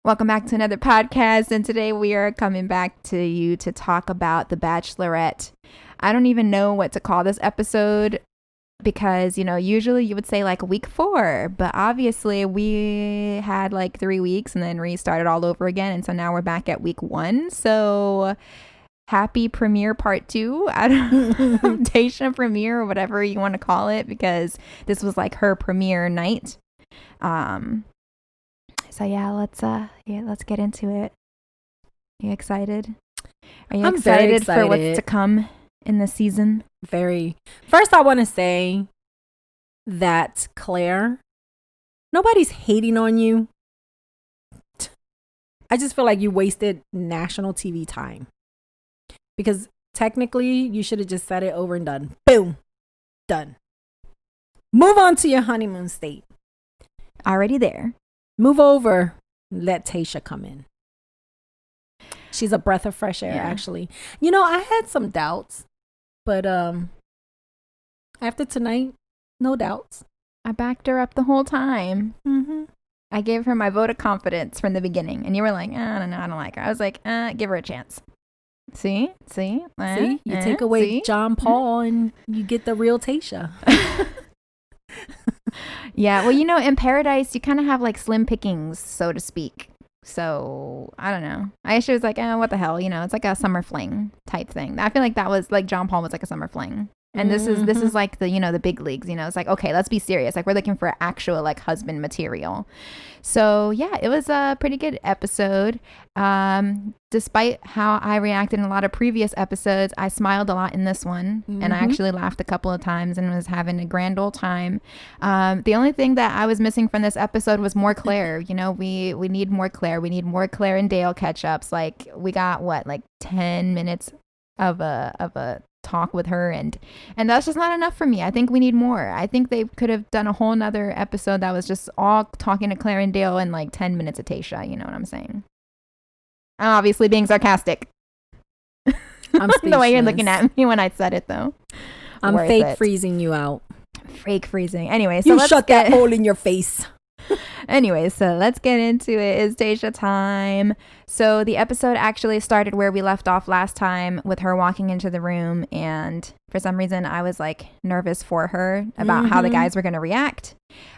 Welcome back to another podcast, and today we are coming back to you to talk about The Bachelorette. I don't even know what to call this episode because, usually you would say like week 4, but obviously we had like 3 weeks and then restarted all over again, and so now we're back at week 1. So happy premiere part 2. I don't know, Tayshia premiere or whatever you want to call it, because this was like her premiere night. So let's get into it. Are you excited? I'm very excited for what's to come in the season? Very. First, I want to say that Clare, nobody's hating on you. I just feel like you wasted national TV time, because technically you should have just said it over and done. Boom. Done. Move on to your honeymoon state. Already there. Move over. Let Tayshia come in. She's a breath of fresh air, actually. I had some doubts, but after tonight, no doubts. I backed her up the whole time. Mm-hmm. I gave her my vote of confidence from the beginning, and you were like, I don't know, I don't like her. I was like, give her a chance. See, you take away John Paul and you get the real Tayshia. Yeah, well, in Paradise, you kind of have like slim pickings, so to speak. So, I don't know. I actually was like, what the hell? It's like a summer fling type thing. I feel like that was like John Paul was like a summer fling. And this is like the, the big leagues, it's like, okay, let's be serious. Like, we're looking for actual like husband material. So yeah, it was a pretty good episode. Despite how I reacted in a lot of previous episodes, I smiled a lot in this one, and I actually laughed a couple of times and was having a grand old time. The only thing that I was missing from this episode was more Clare. We need more Clare. We need more Clare and Dale catch-ups. Like, we got like 10 minutes of a talk with her, and that's just not enough for me. I think we need more. I think they could have done a whole nother episode that was just all talking to Clare and Dale and like 10 minutes of Tayshia. You know what I'm saying? I'm obviously being sarcastic. I'm the way you're looking at me when I said it, though. I'm fake freezing you out. Fake freezing. Anyway, so let's shut that hole in your face. Anyway, so let's get into it. It's Tayshia time. So the episode actually started where we left off last time, with her walking into the room, and for some reason I was like nervous for her about how the guys were going to react.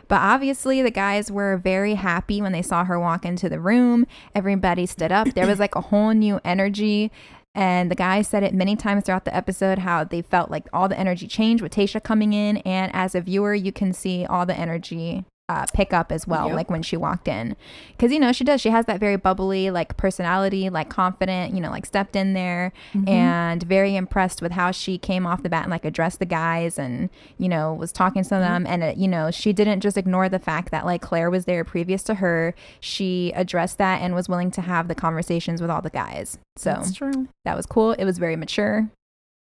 But obviously the guys were very happy when they saw her walk into the room. Everybody stood up. There was like a whole new energy. And the guys said it many times throughout the episode, how they felt like all the energy changed with Tayshia coming in. And as a viewer, you can see all the energy pick up as well, like when she walked in, because she has that very bubbly like personality, like confident, like stepped in there, and very impressed with how she came off the bat and like addressed the guys, and was talking to them, and she didn't just ignore the fact that like Clare was there previous to her. She addressed that and was willing to have the conversations with all the guys. So that's true. That was cool. It was very mature.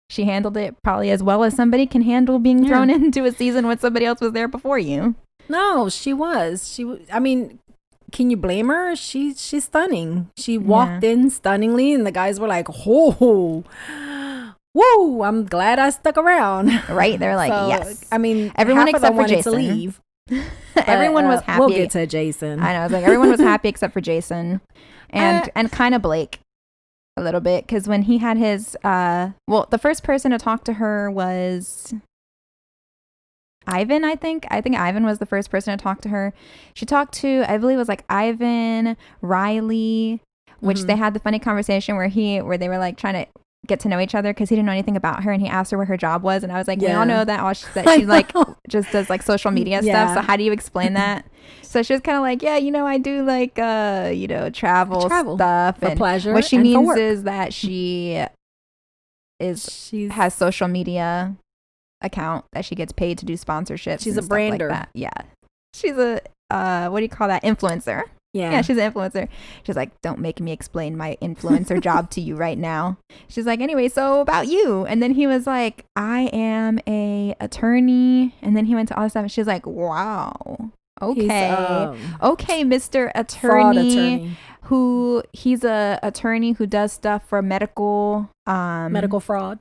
She handled it probably as well as somebody can handle being thrown into a season when somebody else was there before you. No, she was. I mean, can you blame her? She's stunning. She walked in stunningly, and the guys were like, "Oh, whoa! I'm glad I stuck around." Right? They're like, "Yes." I mean, everyone except for wanted Jason to leave. Everyone was happy. We'll get to Jason. I know. I was like, everyone was happy except for Jason, and kind of Blake a little bit, because when he had his the first person to talk to her was Ivan, I think Ivan was the first person to talk to her. She talked to, I believe it was like Ivan, Riley, which they had the funny conversation where they were like trying to get to know each other, because he didn't know anything about her, and he asked her what her job was, and I was like, we all know that she like just does like social media stuff. So how do you explain that? So she was kind of like, I do like travel stuff for and pleasure. What she means is that she has social media account that she gets paid to do sponsorships. She's a brander. Like that. Yeah, she's a what do you call that? Influencer. Yeah, she's an influencer. She's like, don't make me explain my influencer job to you right now. She's like, anyway, so about you. And then he was like, I am a attorney. And then he went to all this stuff, and she's like, wow, okay, okay, Mr. Attorney. He's a attorney who does stuff for medical fraud.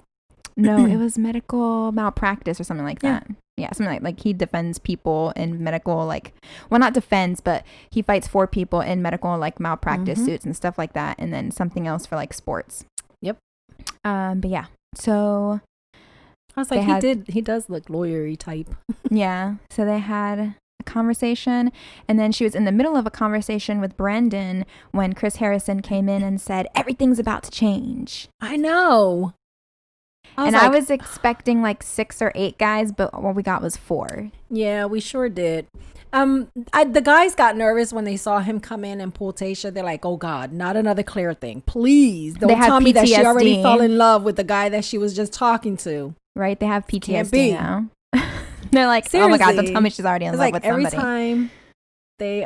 No, it was medical malpractice or something like that. Yeah, something like he defends people in medical, like, well, not defends, but he fights for people in medical, like, malpractice suits and stuff like that. And then something else for, like, sports. Yep. But yeah, so I was like, he does look lawyery type. Yeah. So they had a conversation, and then she was in the middle of a conversation with Brendan when Chris Harrison came in and said, everything's about to change. I know. I was expecting like 6 or 8 guys, but what we got was 4. Yeah, we sure did. The guys got nervous when they saw him come in and pull Tayshia. They're like, oh God, not another Clare thing. Please don't tell me that she already fell in love with the guy that she was just talking to. Right? They have PTSD now. They're like, seriously. Oh my God, don't tell me she's already in love with somebody. Every time they,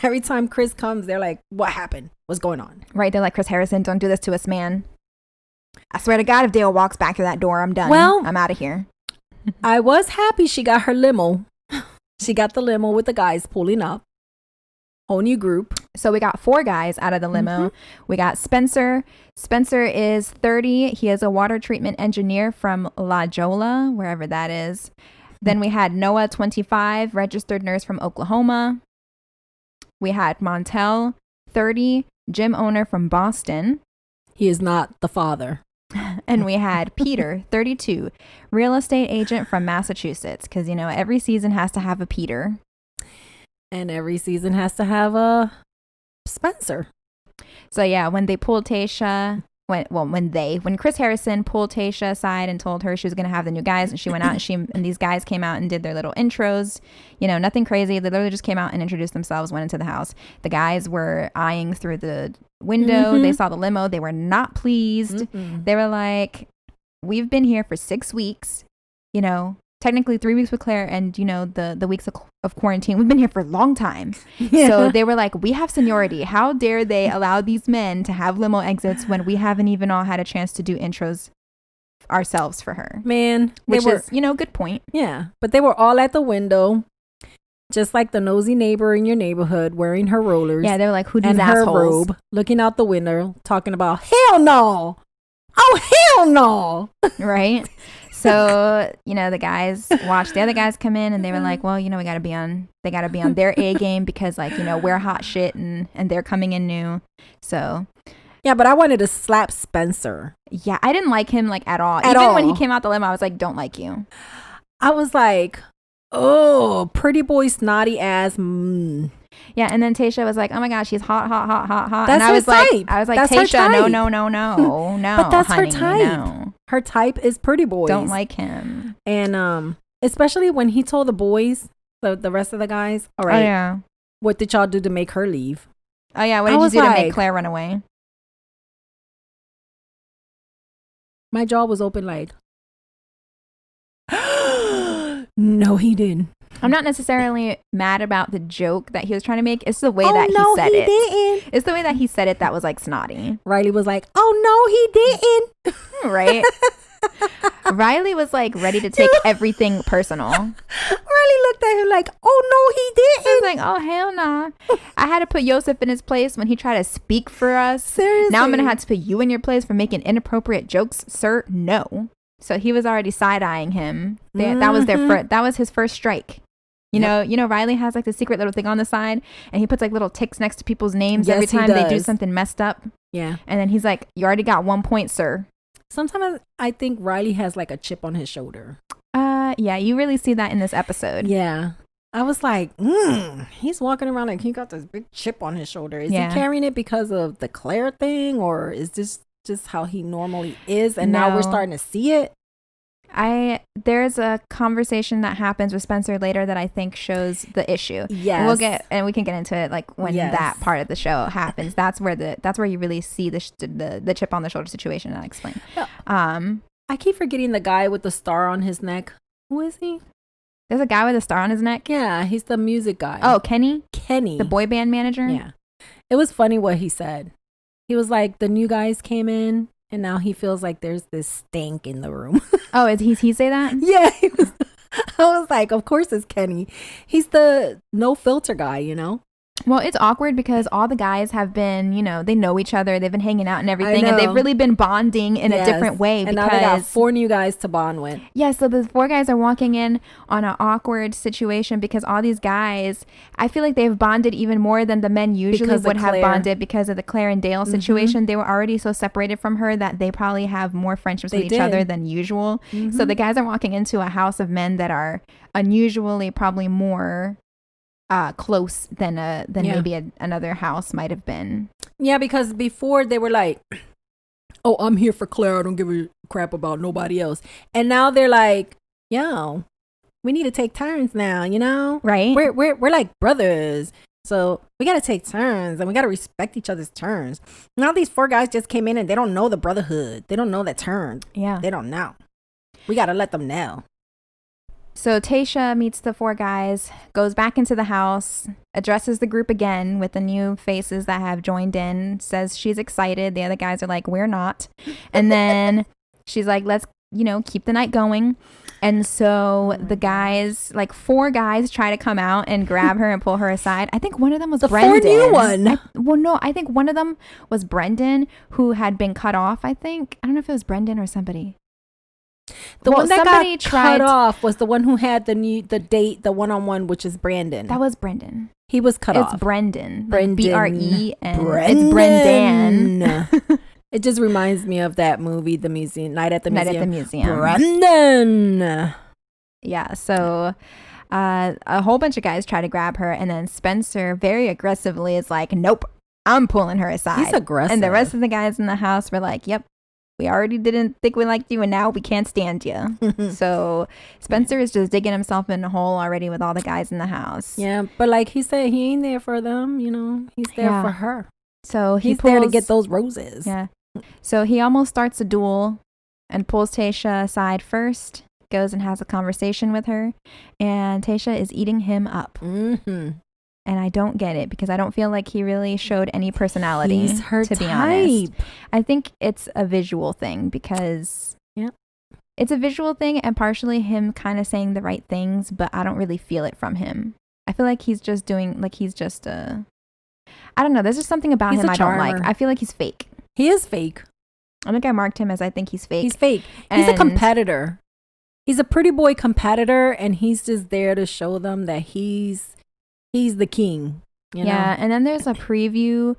every time Chris comes, they're like, what happened? What's going on? Right? They're like, Chris Harrison, don't do this to us, man. I swear to God, if Dale walks back through that door, I'm done. Well, I'm out of here. I was happy she got her limo. She got the limo with the guys pulling up. Whole new group. So we got 4 guys out of the limo. We got Spencer. Spencer is 30. He is a water treatment engineer from La Jolla, wherever that is. Then we had Noah, 25, registered nurse from Oklahoma. We had Montel, 30, gym owner from Boston. He is not the father. And we had Peter, 32, real estate agent from Massachusetts. Because, you know, every season has to have a Peter. And every season has to have a Spencer. So, yeah, when they pulled Tayshia, when Chris Harrison pulled Tayshia aside and told her she was going to have the new guys, and she went out and these guys came out and did their little intros, you know, nothing crazy. They literally just came out and introduced themselves, went into the house. The guys were eyeing through the window. They saw the limo. They were not pleased. They were like, we've been here for 6 weeks, you know, technically 3 weeks with Clare and, you know, the weeks of quarantine. We've been here for a long time. Yeah. So they were like, we have seniority. How dare they allow these men to have limo exits when we haven't even all had a chance to do intros ourselves for her? Man, which is, you know, good point. Yeah, but they were all at the window, just like the nosy neighbor in your neighborhood wearing her rollers. Yeah, they were like, who these and assholes? Her robe, looking out the window, talking about, hell no. Oh, hell no. Right? So, you know, the guys watched the other guys come in and they were like, well, you know, they got to be on their A game because, like, you know, we're hot shit and they're coming in new. So. Yeah, but I wanted to slap Spencer. Yeah, I didn't like him, like, at all. Even when he came out the limo, I was like, don't like you. I was like, oh, pretty boy, snotty ass. Yeah, and then Tayshia was like, "Oh my gosh, she's hot, hot, hot, hot, hot." That's and I was her type. I was like, that's Tayshia, no. But that's honey, her type. No. Her type is pretty boys. Don't like him. And especially when he told the boys, the rest of the guys, all right, yeah, what did y'all do to make her leave? Oh yeah, what did you do to make Clare run away? My jaw was open like, no, he didn't. I'm not necessarily mad about the joke that he was trying to make. It's the way that he said it. Didn't. It's the way that he said it that was like snotty. Riley was like, oh no, he didn't. Right? Riley was like ready to take everything personal. Riley looked at him like, oh no, he didn't. I was like, oh hell nah. I had to put Yosef in his place when he tried to speak for us. Seriously. Now I'm gonna have to put you in your place for making inappropriate jokes, sir. No. So he was already side-eyeing him. That was that was his first strike. You know, Riley has like the secret little thing on the side and he puts like little ticks next to people's names every time they do something messed up. Yeah. And then he's like, you already got 1 point, sir. Sometimes I think Riley has like a chip on his shoulder. Yeah, you really see that in this episode. Yeah. I was like, he's walking around like he got this big chip on his shoulder. Is he carrying it because of the Clare thing, or is this just how he normally is and now we're starting to see it? There's a conversation that happens with Spencer later that I think shows the issue. Yes. And we can get into it like when that part of the show happens. That's where you really see the chip on the shoulder situation. I'll explain. I keep forgetting the guy with the star on his neck. Who is he? There's a guy with a star on his neck? Yeah, he's the music guy. Oh, Kenny? Kenny. The boy band manager? Yeah. It was funny what he said. He was like, the new guys came in and now he feels like there's this stank in the room. Oh, he say that? Yeah. I was like, of course it's Kenny. He's the no filter guy, you know? Well, it's awkward because all the guys have been, they know each other. They've been hanging out and everything. And they've really been bonding in a different way. And now they got 4 new guys to bond with. Yeah, so the 4 guys are walking in on an awkward situation because all these guys, I feel like they've bonded even more than the men usually would have bonded because of the Claire and Dale situation. They were already so separated from her that they probably have more friendships with each other than usual. So the guys are walking into a house of men that are unusually probably more close than maybe another house might have been. Yeah, because before they were like, oh, I'm here for Claire, I don't give a crap about nobody else. And now they're like, yo, we need to take turns now, right? We're like brothers, so we gotta take turns and we gotta respect each other's turns. Now these 4 guys just came in and they don't know the brotherhood, they don't know that turn. Yeah, they don't know. We gotta let them know. So Tayshia meets the 4 guys, goes back into the house, addresses the group again with the new faces that have joined in, says she's excited. The other guys are like, we're not. And then she's like, let's, keep the night going. And so the guys, like 4 guys, try to come out and grab her and pull her aside. I think one of them was Brendan. The 4 new one. I think one of them was Brendan, who had been cut off, I think. I don't know if it was Brendan or somebody. The one that got cut off was the one who had the date, the one-on-one, which is Brandon. That was Brendan. He was cut off. It's Brendan. Brendan. Bren. It's Brendan. It just reminds me of that movie, The Museum, Night at the Museum. Brendan. Yeah, so a whole bunch of guys try to grab her, and then Spencer very aggressively is like, nope, I'm pulling her aside. He's aggressive. And the rest of the guys in the house were like, yep. We already didn't think we liked you, and now we can't stand you. So Spencer is just digging himself in a hole already with all the guys in the house. Yeah, but like he said, he ain't there for them. He's there for her. So he's there to get those roses. Yeah. So he almost starts a duel and pulls Tayshia aside first, goes and has a conversation with her, and Tayshia is eating him up. And I don't get it because I don't feel like he really showed any personality. He's her to type. Be honest. I think it's a visual thing because it's a visual thing and partially him kind of saying the right things, but I don't really feel it from him. I feel like he's just doing I don't know. There's just something about him I don't like. I feel like he's fake. He is fake. I think I marked him as I think he's fake. He's fake. He's a competitor. He's a pretty boy competitor, and he's just there to show them that he's the king, Yeah, and then there's a preview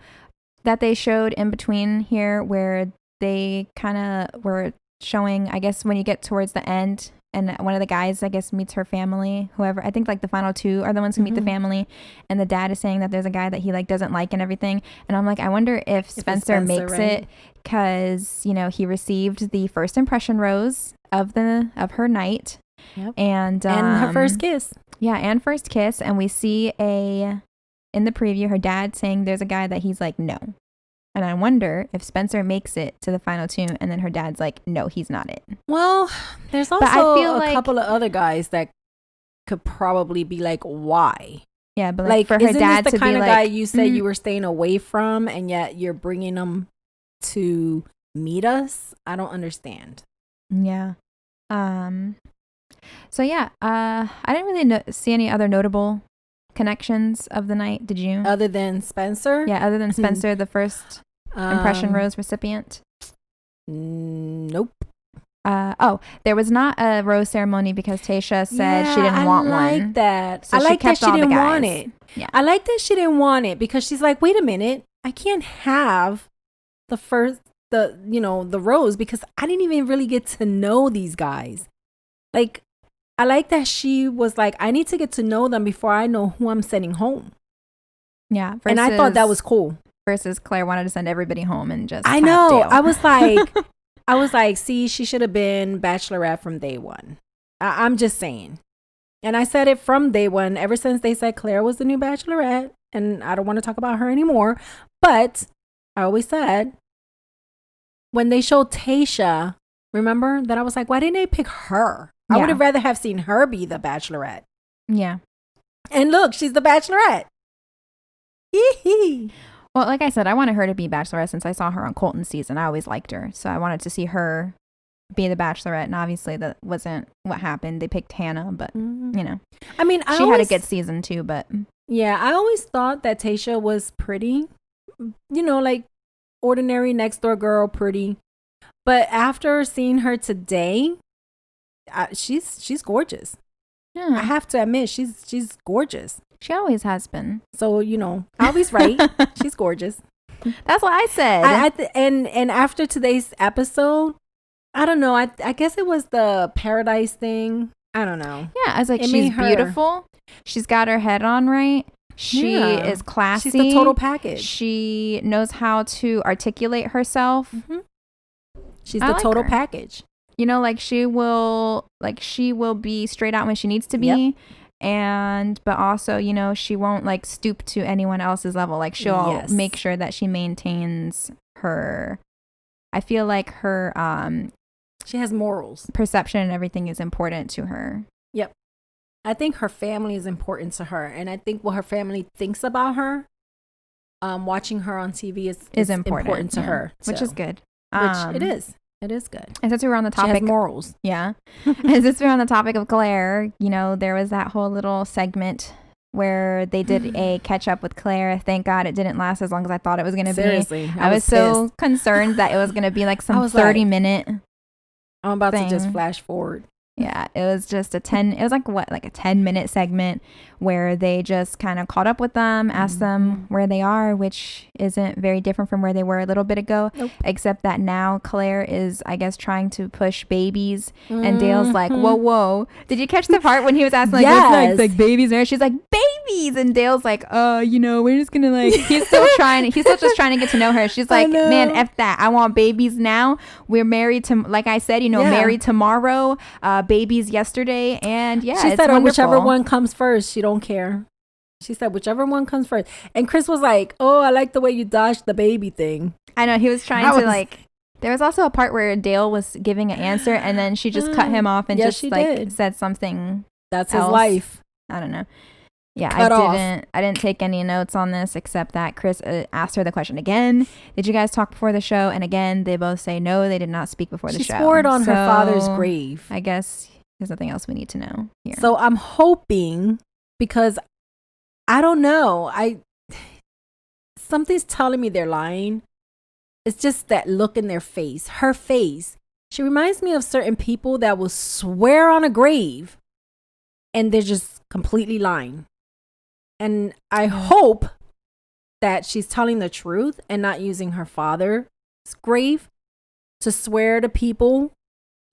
that they showed in between here where they kind of were showing, I guess, when you get towards the end, and one of the guys, I guess, meets her family, whoever. I think, like, the final 2 are the ones who meet the family, and the dad is saying that there's a guy that he, like, doesn't like and everything. And I'm like, I wonder if Spencer makes it because, he received the first impression rose of her night. Yep. And her first kiss. Yeah, and first kiss. And we see in the preview, her dad saying there's a guy that he's like, no. And I wonder if Spencer makes it to the final 2 and then her dad's like, no, he's not it. Well, there's also a couple of other guys that could probably be like, why? Yeah, but like for her dad to be like, the kind of guy you said you were staying away from and yet you're bringing them to meet us? I don't understand. Yeah. So yeah, I didn't really see any other notable connections of the night. Did you? Other than Spencer? Yeah, other than Spencer, the first impression rose recipient. Nope. There was not a rose ceremony because Tayshia said she didn't want one. I like that. So I like that she didn't want it. Yeah. I like that she didn't want it because she's like, wait a minute, I can't have the rose because I didn't even really get to know these guys. Like, I like that she was like, I need to get to know them before I know who I'm sending home. Yeah. And I thought that was cool. Versus Claire wanted to send everybody home and just I know. Dale. I was like, see, she should have been Bachelorette from day one. I'm just saying. And I said it from day one, ever since they said Claire was the new Bachelorette. And I don't want to talk about her anymore. But I always said, when they showed Tayshia, remember that I was like, why didn't they pick her? I would have rather have seen her be the Bachelorette. Yeah. And look, she's the Bachelorette. Well, like I said, I wanted her to be Bachelorette since I saw her on Colton's season. I always liked her. So I wanted to see her be the Bachelorette. And obviously that wasn't what happened. They picked Hannah, but, I mean, she had a good season too, but. Yeah, I always thought that Tayshia was pretty, like ordinary next door girl, pretty. But after seeing her today, she's gorgeous. Yeah. I have to admit, she's gorgeous. She always has been. So Albie's right. She's gorgeous. That's what I said. And after today's episode, I don't know. I guess it was the paradise thing. I don't know. Yeah, I was like, she's beautiful. She's got her head on right. She is classy. She's the total package. She knows how to articulate herself. Mm-hmm. She's the total package. Like she will be straight out when she needs to be. Yep. But also, she won't like stoop to anyone else's level. Like she'll make sure that she maintains her, I feel like her, she has morals. Perception and everything is important to her. Yep. I think her family is important to her. And I think what her family thinks about her, watching her on TV is important to her. Which is good. Which it is. It is good. And since we were on the topic, she has morals. Yeah. And since we were on the topic of Clare, there was that whole little segment where they did a catch up with Clare. Thank God it didn't last as long as I thought it was going to be. Seriously. I was so concerned that it was going to be like some 30-minute. I'm about to just flash forward. Yeah, it was just a 10-minute segment where they just kind of caught up with them, asked them where they are, which isn't very different from where they were a little bit ago, except that now Claire is, I guess, trying to push babies, and Dale's like, whoa. Did you catch the part when he was asking, like, like babies? And she's like, babies! And Dale's like, we're just gonna like, he's still just trying to get to know her. She's like, man, F that. I want babies now. We're married to, like I said, married tomorrow, babies yesterday, and she said, wonderful. Whichever one comes first, she don't care. She said whichever one comes first. And Chris was like, I like the way you dodged the baby thing. I know, he was trying to like, there was also a part where Dale was giving an answer and then she just cut him off and said something. That's else. His life. I don't know. Yeah, I didn't take any notes on this except that Chris asked her the question again. Did you guys talk before the show? And again, they both say no, they did not speak before the show. She swore on her father's grave. I guess there's nothing else we need to know here. So I'm hoping, because I don't know, something's telling me they're lying. It's just that look in their face, her face. She reminds me of certain people that will swear on a grave and they're just completely lying. And I hope that she's telling the truth and not using her father's grave to swear to people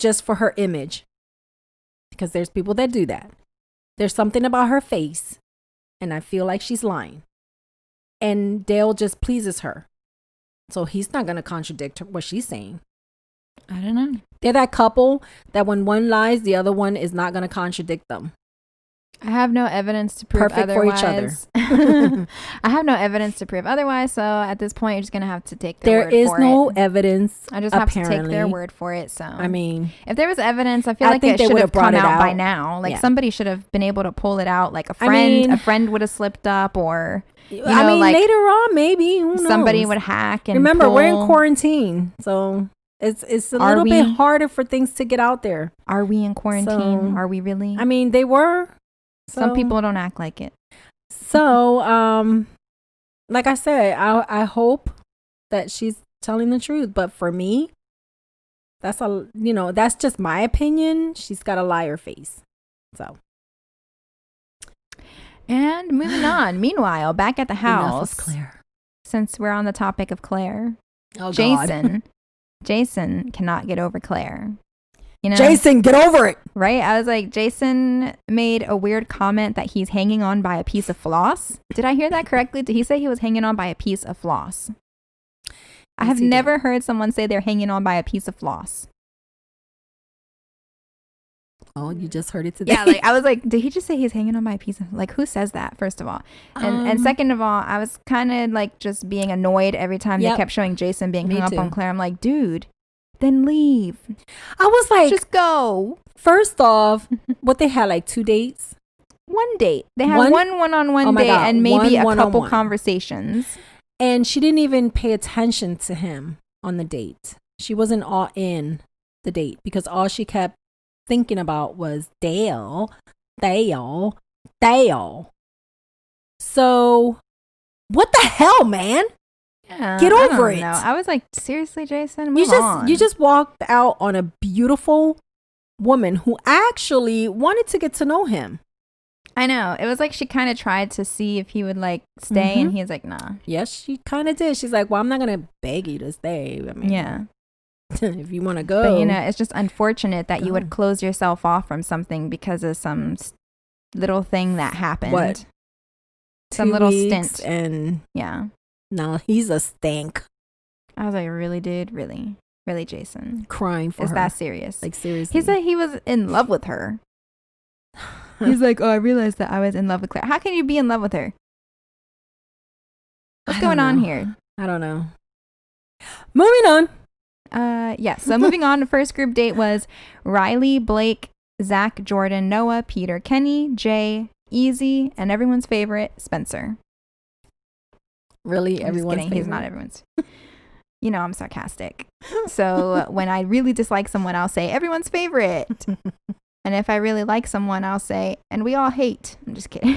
just for her image. Because there's people that do that. There's something about her face, and I feel like she's lying. And Dale just pleases her. So he's not going to contradict what she's saying. I don't know. They're that couple that when one lies, the other one is not going to contradict them. I have no evidence to prove Perfect otherwise. For each other. I have no evidence to prove otherwise, so at this point, you're just going to have to take their word for it. There is no evidence, I just have to take their word for it, so. I mean. If there was evidence, I feel like it should have come out by now. Like, somebody should have been able to pull it out. Like, a friend would have slipped up, or, like, later on, maybe. Who knows? Somebody would hack and remember, we're in quarantine, so it's a little bit harder for things to get out there. Are we in quarantine? Are we really? I mean, they were. Some people don't act like it. So, like I said, I hope that she's telling the truth. But for me, that's just my opinion. She's got a liar face. So. And moving on. Meanwhile, back at the house. Enough of Claire. Since we're on the topic of Claire. Oh, God. Jason cannot get over Claire. Jason, get over it. Right? I was like, Jason made a weird comment that he's hanging on by a piece of floss. Did I hear that correctly? Did he say he was hanging on by a piece of floss? I have never heard someone say they're hanging on by a piece of floss. Oh, you just heard it today. Yeah, like I was like, did he just say he's hanging on by a piece of, like, who says that, first of all? And second of all, I was kind of like just being annoyed every time they kept showing Jason being hung up on Claire. I'm like, dude, then leave. I was like, just go. First off, what they had, like 2 dates? One date. They had one-on-one date and maybe a couple conversations. And she didn't even pay attention to him on the date. She wasn't all in the date because all she kept thinking about was Dale. So, what the hell, man? Yeah, Get over it. No, I was like, seriously, Jason, You just walked out on a beautiful woman who actually wanted to get to know him. I know. It was like she kind of tried to see if he would like stay, and he was like, nah. Yes, she kind of did. She's like, well, I'm not going to beg you to stay. I mean, yeah. If you want to go. But, it's just unfortunate that you would close yourself off from something because of some little thing that happened. What? Some little stint. And yeah. No, he's a stank. I was like, really, dude? Really? Really, Jason? Crying for her. Is that serious? Like, seriously. He said he was in love with her. He's like, oh, I realized that I was in love with Claire. How can you be in love with her? What's going on here? I don't know. Moving on. Yeah. So moving on, the first group date was Riley, Blake, Zach, Jordan, Noah, Peter, Kenny, Jay, Easy, and everyone's favorite, Spencer. Really? Everyone's favorite? He's not everyone's. I'm sarcastic. So when I really dislike someone, I'll say everyone's favorite. And if I really like someone, I'll say, and we all hate. I'm just kidding.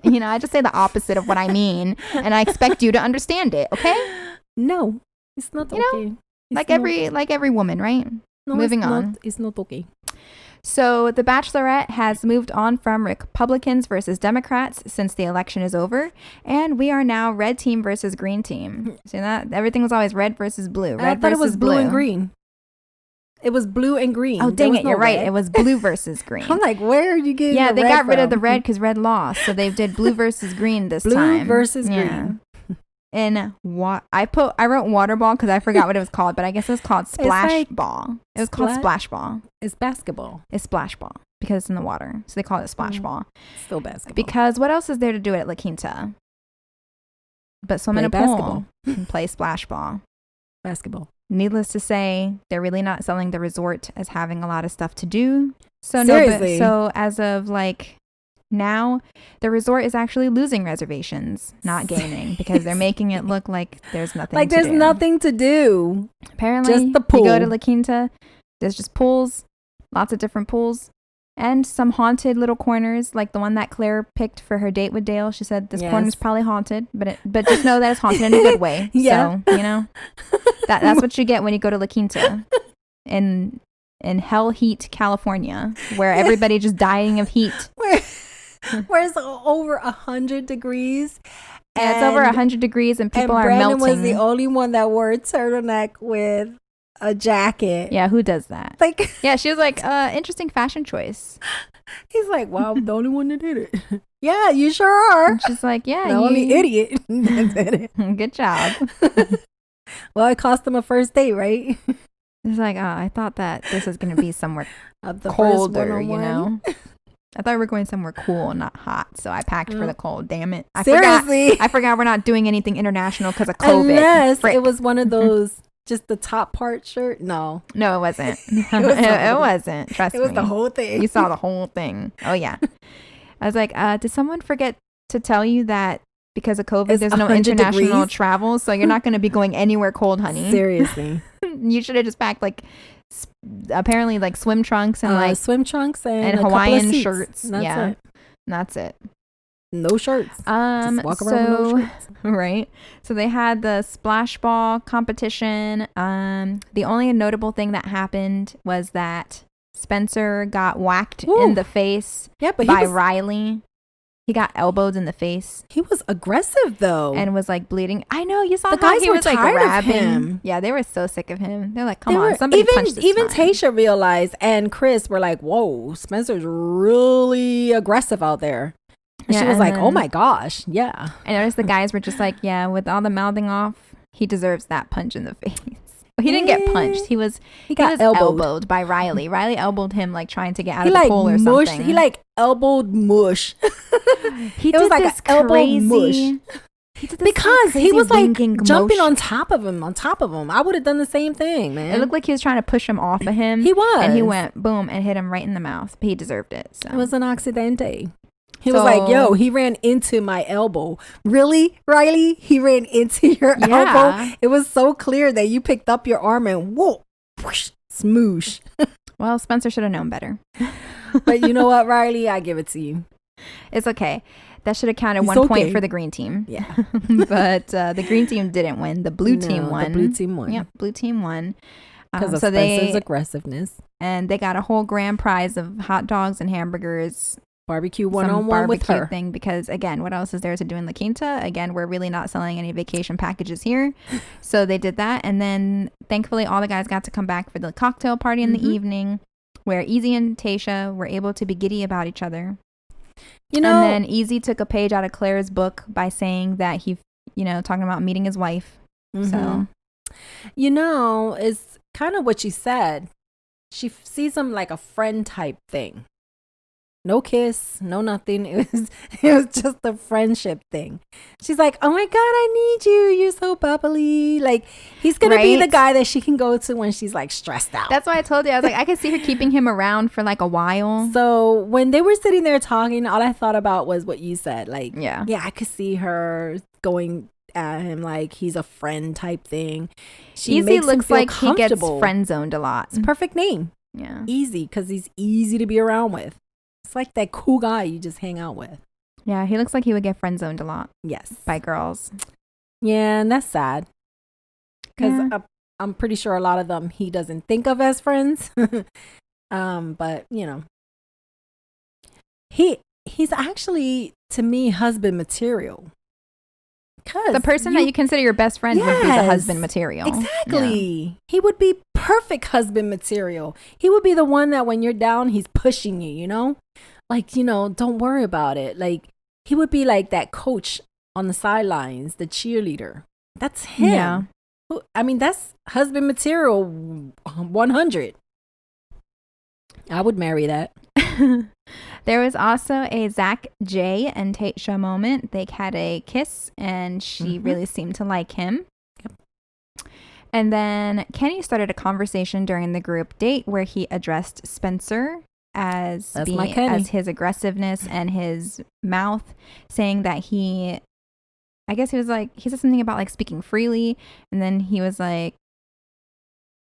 I just say the opposite of what I mean. And I expect you to understand it, okay? No, it's not okay. Like every woman, right? No, Moving on. It's not okay. So the Bachelorette has moved on from Republicans versus Democrats since the election is over. And we are now red team versus green team. See that? Everything was always red versus blue. I thought it was blue and green. It was blue and green. Oh, dang it. You're right. It was blue versus green. I'm like, where are you getting the red they got rid of from? the red because red lost. So they did blue versus green this time. Blue versus green. And I wrote water ball because I forgot what it was called, but I guess it was called splash ball. It was called splash ball. It's basketball. It's splash ball because it's in the water. So they call it splash ball. Still basketball. Because what else is there to do at La Quinta? But swim in a pool and play splash ball. Basketball. Needless to say, they're really not selling the resort as having a lot of stuff to do. So seriously. So as of now, the resort is actually losing reservations, not gaining, because they're making it look like there's nothing to do. There's nothing to do. Apparently, just the pool. You go to La Quinta, there's just pools, lots of different pools, and some haunted little corners, like the one that Claire picked for her date with Dale. She said this corner's probably haunted, but just know that it's haunted in a good way. Yeah. So, that's what you get when you go to La Quinta in Hell Heat, California, where everybody just dying of heat. Where it's over 100 degrees. Yeah, it's over 100 degrees and people are Brandon melting. was the only one that wore a turtleneck with a jacket. Yeah, who does that? Yeah, she was like, interesting fashion choice. He's like, well, I'm the only one that did it. Yeah, you sure are. And she's like, yeah, the only idiot that did it. Good job. Well, it cost him a first date, right? It's like, oh, I thought that this was going to be somewhere colder, I thought we were going somewhere cool, not hot. So I packed for the cold. Damn it. Seriously? I forgot we're not doing anything international because of COVID. Unless it was one of those, just the top part shirt. No, it wasn't. It wasn't. Trust me. It was the whole thing. You saw the whole thing. Oh, yeah. I was like, did someone forget to tell you that because of COVID, there's no international travel? So you're not going to be going anywhere cold, honey. Seriously. You should have just packed apparently swim trunks and swim trunks and Hawaiian shirts. That's it. it. No shirts. Just walk around with no shirts. Right. So they had the splash ball competition. The only notable thing that happened was that Spencer got whacked in the face by Riley. He got elbowed in the face. He was aggressive though, and was bleeding. I know, you saw the how guys he were was tired grabbing of him. Yeah, they were so sick of him. They're like, come on, somebody punch this Even man. Tayshia realized, and Chris were like, whoa, Spencer's really aggressive out there. And she was like, oh my gosh, yeah. I noticed the guys were just like, yeah, with all the mouthing off, he deserves that punch in the face. He didn't get punched. He got elbowed by Riley. Riley elbowed him trying to get out of the pool or something. He elbowed mush. He did this crazy mush. Because he was jumping on top of him. I would have done the same thing, man. It looked like he was trying to push him off of him. He was. And he went boom and hit him right in the mouth. But he deserved it. So. It was an accidente. He was like, yo, he ran into my elbow. Really, Riley? He ran into your elbow? It was so clear that you picked up your arm and whoa, whoosh, smoosh. Well, Spencer should have known better. But you know what, Riley? I give it to you. It's okay. That should have counted It's 1 point okay. for the green team. Yeah. But the green team didn't win. The blue team won. The blue team won. Yep, blue team won. Because of Spencer's aggressiveness. And they got a whole grand prize of hot dogs and hamburgers. Barbecue one-on-one with her. Thing, because again, what else is there to do in La Quinta? Again, we're really not selling any vacation packages here. So they did that. And then thankfully all the guys got to come back for the cocktail party in the evening, where Easy and Tayshia were able to be giddy about each other. And then Easy took a page out of Clare's book by saying that he, talking about meeting his wife. So, it's kind of what she said. She sees him like a friend type thing. No kiss, no nothing. It was just a friendship thing. She's like, oh my God, I need you. You're so bubbly. Like, he's going to be the guy that she can go to when she's like stressed out. That's why I told you. I was like, I could see her keeping him around for like a while. So when they were sitting there talking, all I thought about was what you said. Like, yeah, I could see her going at him like he's a friend type thing. Easy looks like he gets friend zoned a lot. It's a perfect name. Yeah. Easy, because he's easy to be around with. It's like that cool guy you just hang out with. Yeah, he looks like he would get friend zoned a lot. Yes. By girls. Yeah, and that's sad. Because I'm pretty sure a lot of them he doesn't think of as friends. But, he's actually, to me, husband material. The person that you consider your best friend would be the husband material. Exactly. Yeah. He would be perfect husband material. He would be the one that when you're down, he's pushing you, Like, don't worry about it. Like, he would be like that coach on the sidelines, the cheerleader. That's him. Yeah. I mean, that's husband material 100. I would marry that. There was also a Zach J and Tayshia moment. They had a kiss and she really seemed to like him. Yep. And then Kenny started a conversation during the group date where he addressed Spencer as his aggressiveness and his mouth, saying that he said something about like speaking freely, and then he was like,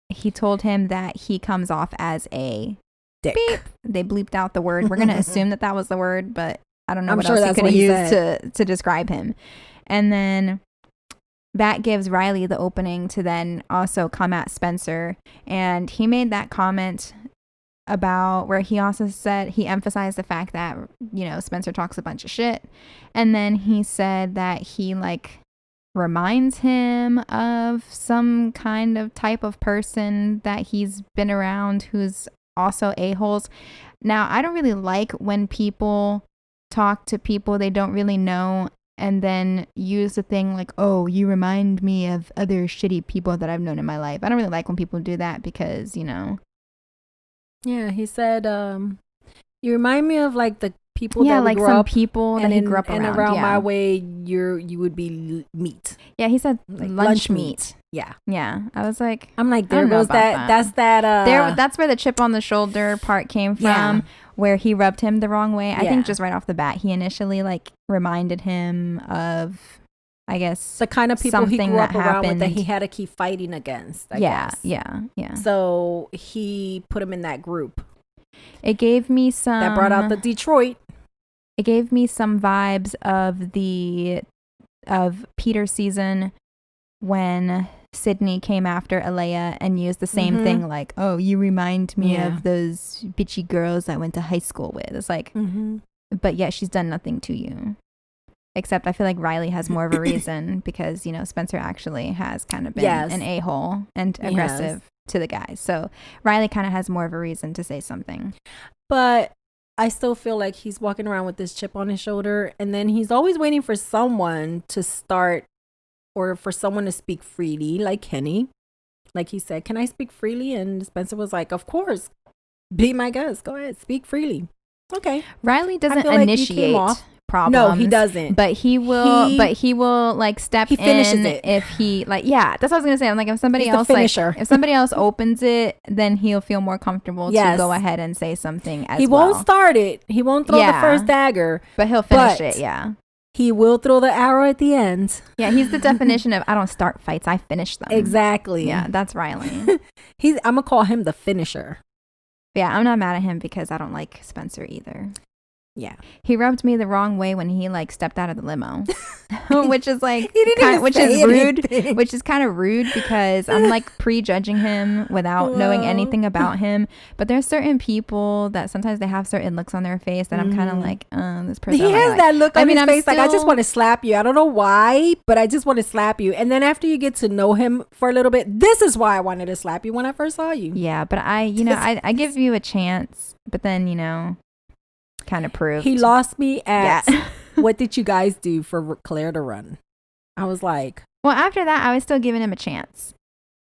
he told him that he comes off as a dick. Beep. They bleeped out the word. We're gonna assume that was the word, but I don't know what else he could have used to describe him. And then that gives Riley the opening to then also come at Spencer, and he made that comment about where he also said, he emphasized the fact that Spencer talks a bunch of shit, and then he said that he like reminds him of some kind of type of person that he's been around who's also a-holes. Now, I don't really like when people talk to people they don't really know and then use the thing like, oh, you remind me of other shitty people that I've known in my life. I don't really like when people do that because, Yeah, he said, you remind me of like the people that like grew some up people that he grew up around. And around my way, you would be meat. Yeah, he said like lunch meat. Yeah. Yeah. I was like, I'm like, there goes that. That's that. That's where the chip on the shoulder part came from, where he rubbed him the wrong way. I think just right off the bat, he initially like reminded him of, I guess, the kind of people he grew up around with that he had to keep fighting against. I guess. Yeah. So he put him in that group. It gave me some. That brought out the Detroit. It gave me some vibes of Peter's season when Sydney came after Alea and used the same thing, like, oh, you remind me of those bitchy girls I went to high school with. It's like, but yet she's done nothing to you. Except I feel like Riley has more of a reason because, Spencer actually has kind of been an a-hole and aggressive to the guys. So Riley kind of has more of a reason to say something. But I still feel like he's walking around with this chip on his shoulder, and then he's always waiting for someone to start or for someone to speak freely, like Kenny. Like he said, can I speak freely? And Spencer was like, of course. Be my guest. Go ahead. Speak freely. Okay. Riley doesn't initiate problems. No, he doesn't. But he will like step in. He finishes it. If he like, that's what I was going to say. I'm like, if somebody else opens it, then he'll feel more comfortable to go ahead and say something as well. He won't start it. He won't throw the first dagger. But he'll finish it. Yeah. He will throw the arrow at the end. Yeah, he's the definition of I don't start fights, I finish them. Exactly. Yeah, that's Riley. I'm gonna call him the finisher. Yeah, I'm not mad at him because I don't like Spencer either. Yeah. He rubbed me the wrong way when he like stepped out of the limo, which is like, which is rude, which is kind of rude because I'm like prejudging him without knowing anything about him. But there's certain people that sometimes they have certain looks on their face that I'm kind of like, this person. He has that look on his face. Still, like, I just want to slap you. I don't know why, but I just want to slap you. And then after you get to know him for a little bit, this is why I wanted to slap you when I first saw you. Yeah, but I give you a chance, but then, kind of proved. He lost me at what did you guys do for Claire to run? I was like, well, after that I was still giving him a chance.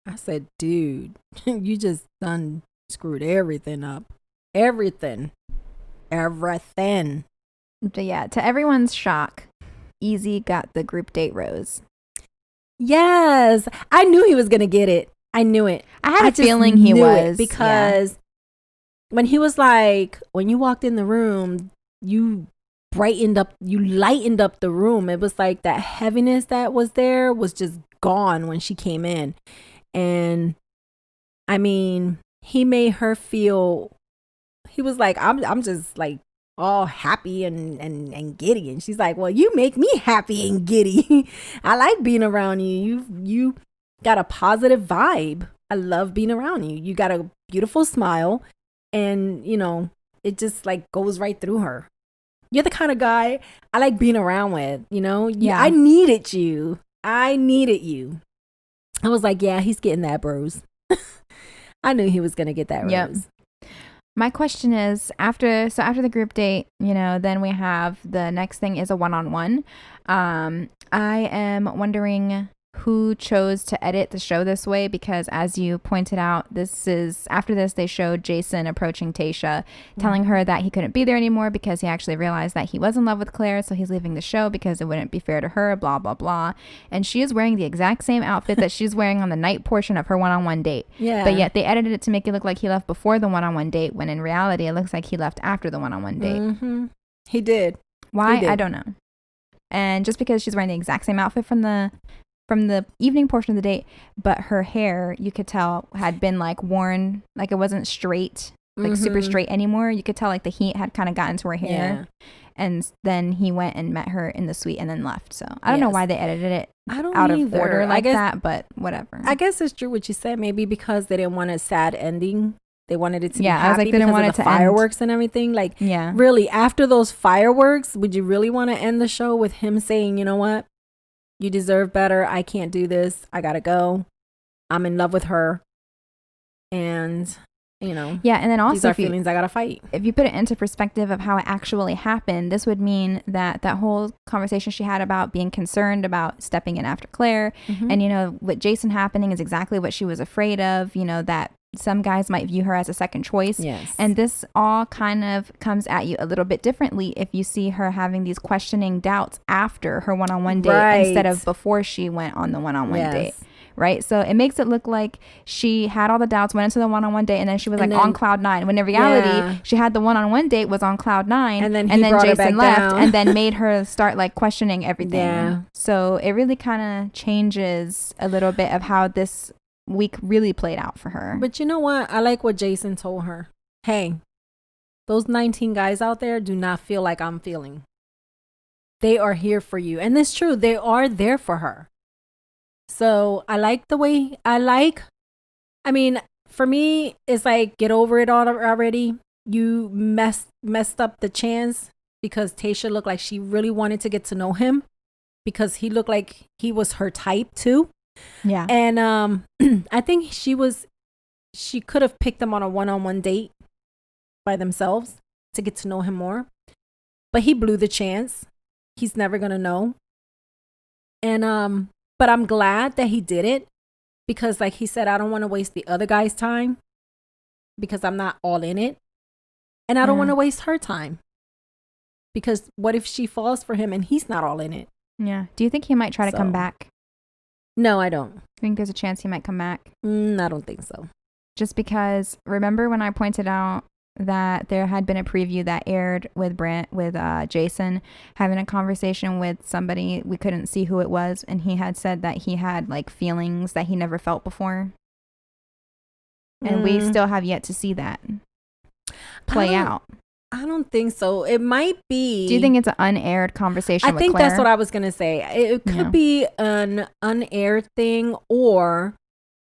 I said, dude, you just done screwed everything up. Everything. But yeah, to everyone's shock, Easy got the group date rose. Yes, I knew he was gonna get it. I knew it. I had a feeling he was, because when he was like, when you walked in the room, you lightened up the room. It was like that heaviness that was there was just gone when she came in. And I mean, he made her feel, he was like, I'm just like all happy and giddy. And she's like, well, you make me happy and giddy. I like being around you. You got a positive vibe. I love being around you. You got a beautiful smile. And, it just like goes right through her. You're the kind of guy I like being around with, Yeah. I needed you. I was like, yeah, he's getting that rose. I knew he was going to get that rose. My question is, after the group date, then we have the next thing is a one-on-one. I am wondering who chose to edit the show this way, because as you pointed out, after this they showed Jason approaching Tayshia, telling her that he couldn't be there anymore because he actually realized that he was in love with Claire, so he's leaving the show because it wouldn't be fair to her, blah blah blah. And she is wearing the exact same outfit that she's wearing on the night portion of her one-on-one date. Yeah. But yet they edited it to make it look like he left before the one-on-one date, when in reality it looks like he left after the one-on-one date. Mm-hmm. He did. Why? I don't know. And just because she's wearing the exact same outfit from the evening portion of the date, but her hair, you could tell, had been like worn, like it wasn't straight, like super straight anymore. You could tell like the heat had kind of gotten to her hair. Yeah. And then he went and met her in the suite and then left. So I don't know why they edited it out of order like that, but whatever. I guess it's true what you said. Maybe because they didn't want a sad ending. They wanted it to be happy. I was like, they didn't want it to fireworks and everything. Like, really, after those fireworks, would you really want to end the show with him saying, you know what? You deserve better. I can't do this. I gotta go. I'm in love with her. And, and then also, these are feelings I gotta fight. If you put it into perspective of how it actually happened, this would mean that whole conversation she had about being concerned about stepping in after Claire, and, what Jason happening is exactly what she was afraid of, that some guys might view her as a second choice. Yes. And this all kind of comes at you a little bit differently if you see her having these questioning doubts after her one-on-one date instead of before she went on the one-on-one date. Right? So it makes it look like she had all the doubts, went into the one-on-one date, and then she was on cloud 9. When in reality, she had the one-on-one date, was on cloud 9, and then Jason left and then made her start like questioning everything. Yeah. So it really kind of changes a little bit of how this week really played out for her. But you know what? I like what Jason told her. Hey, those 19 guys out there do not feel like I'm feeling. They are here for you. And it's true. They are there for her. So I like the way for me, it's like, get over it all already. You messed up the chance because Tayshia looked like she really wanted to get to know him because he looked like he was her type too. Yeah. And I think she could have picked them on a one-on-one date by themselves to get to know him more. But he blew the chance. He's never going to know. And but I'm glad that he did it because like he said, I don't want to waste the other guy's time because I'm not all in it. And I don't want to waste her time. Because what if she falls for him and he's not all in it? Yeah. Do you think he might try to come back? No, I don't. I think there's a chance he might come back. I don't think so. Just because, remember when I pointed out that there had been a preview that aired with Jason having a conversation with somebody, we couldn't see who it was, and he had said that he had like feelings that he never felt before. And we still have yet to see that play out. I don't think so. It might be. Do you think it's an unaired conversation? I with think Claire? that's what I was gonna say. It could be an unaired thing, or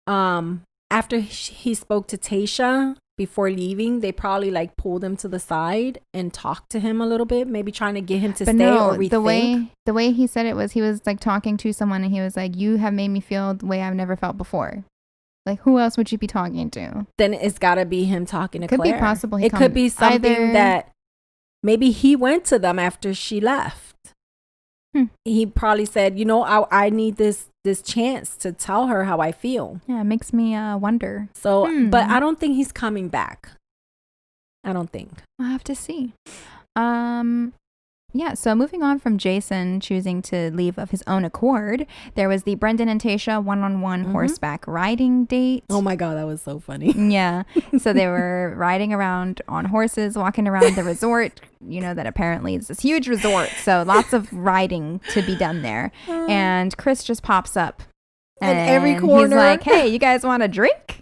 after he spoke to Tayshia before leaving, they probably like pulled him to the side and talked to him a little bit, maybe trying to get him to stay or rethink. The way he said it was, he was like talking to someone and he was like, "You have made me feel the way I've never felt before." Like, who else would you be talking to? Then it's got to be him talking to Claire. Could be possible. It could be something that maybe he went to them after she left. He probably said, you know, I need this chance to tell her how I feel. Yeah, it makes me wonder. So, but I don't think he's coming back. I don't think. I'll have to see. Yeah, so moving on from Jason choosing to leave of his own accord, there was the Brendan and Tayshia one-on-one horseback riding date. Oh my God, that was so funny. Yeah. So they were riding around on horses, walking around the resort, you know, that apparently is this huge resort. So lots of riding to be done there. And Chris just pops up. In every corner. He's like, "Hey, you guys want a drink?"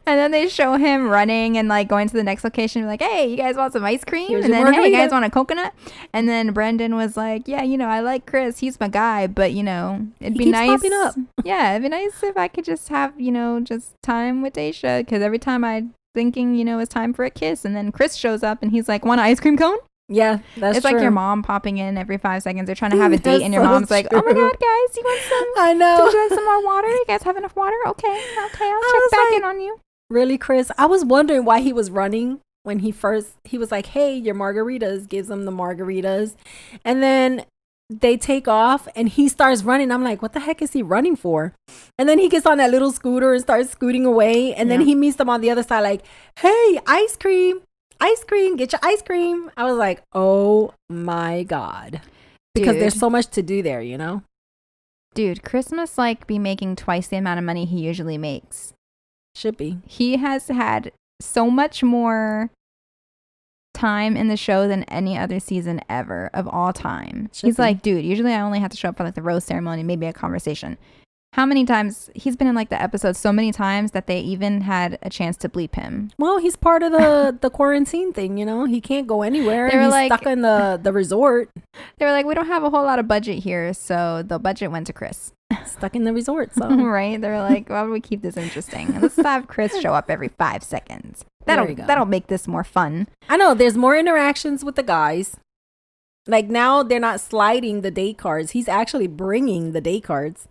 And then they show him running and like going to the next location, like, "Hey, you guys want some ice cream?" Here's and then, margarita. "Hey, you guys want a coconut?" And then Brendan was like, "Yeah, you know, I like Chris. He's my guy, but you know, it'd be nice. Popping up. Yeah, it'd be nice if I could just have, you know, just time with Tayshia, because every time I'm thinking, you know, it's time for a kiss, and then Chris shows up and he's like, "Want an ice cream cone?" Yeah, that's it's true. like your mom popping in every 5 seconds. They're trying to have a date, and your mom's like, "Oh my God, guys, you want some? I know. Would you like some more water? You guys have enough water? Okay, I'll check back in on you." Really, Chris? I was wondering why he was running when he was like, "Hey, your margaritas," gives him the margaritas. And then they take off and he starts running. I'm like, what the heck is he running for? And then he gets on that little scooter and starts scooting away. And then he meets them on the other side like, "Hey, ice cream, get your ice cream." I was like, oh my God. Because there's so much to do there, you know? Dude, Chris must like be making twice the amount of money he usually makes. Should be. He has had so much more time in the show than any other season ever of all time. He's like, dude, usually I only have to show up for like the rose ceremony, maybe a conversation. How many times he's been in like the episodes so many times that they even had a chance to bleep him. Well, he's part of the quarantine thing, you know. He can't go anywhere. He's like, stuck in the resort. They were like, "We don't have a whole lot of budget here, so the budget went to Chris." Stuck in the resort, so right? They were like, "Why would we keep this interesting? Let's have Chris show up every 5 seconds. That'll make this more fun." I know there's more interactions with the guys. Like now they're not sliding the date cards. He's actually bringing the date cards.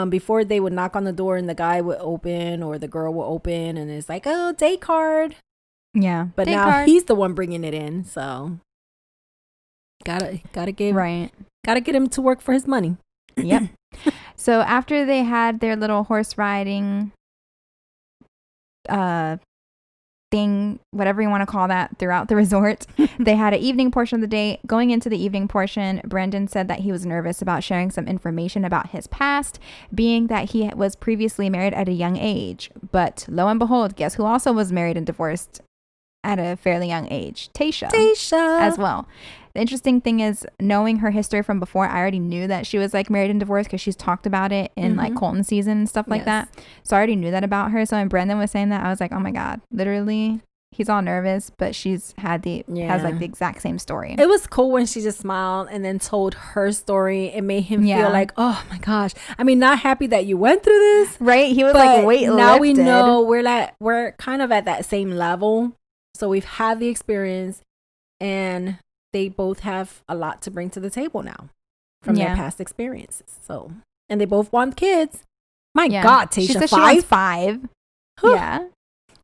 Before they would knock on the door and the guy would open or the girl would open and it's like, "Oh, date card." Yeah. But now he's the one bringing it in. So gotta get him to work for his money. Yep. So after they had their little horse riding thing, whatever you want to call that, throughout the resort, they had an evening portion of the day. Going into the evening portion, Brendan said that he was nervous about sharing some information about his past, being that he was previously married at a young age. But lo and behold, guess who also was married and divorced at a fairly young age? Tayshia as well. The interesting thing is, knowing her history from before, I already knew that she was like married and divorced because she's talked about it in like Colton season and stuff like that. So I already knew that about her. So when Brendan was saying that, I was like, oh my God, literally, he's all nervous, but she's has like the exact same story. It was cool when she just smiled and then told her story. It made him feel like, oh my gosh. I mean, not happy that you went through this. Right? He was like, wait, now we know we're kind of at that same level. So we've had the experience and they both have a lot to bring to the table now from their past experiences. So, and they both want kids. My God, Tayshia, she said 5? She wants 5. Huh. Yeah.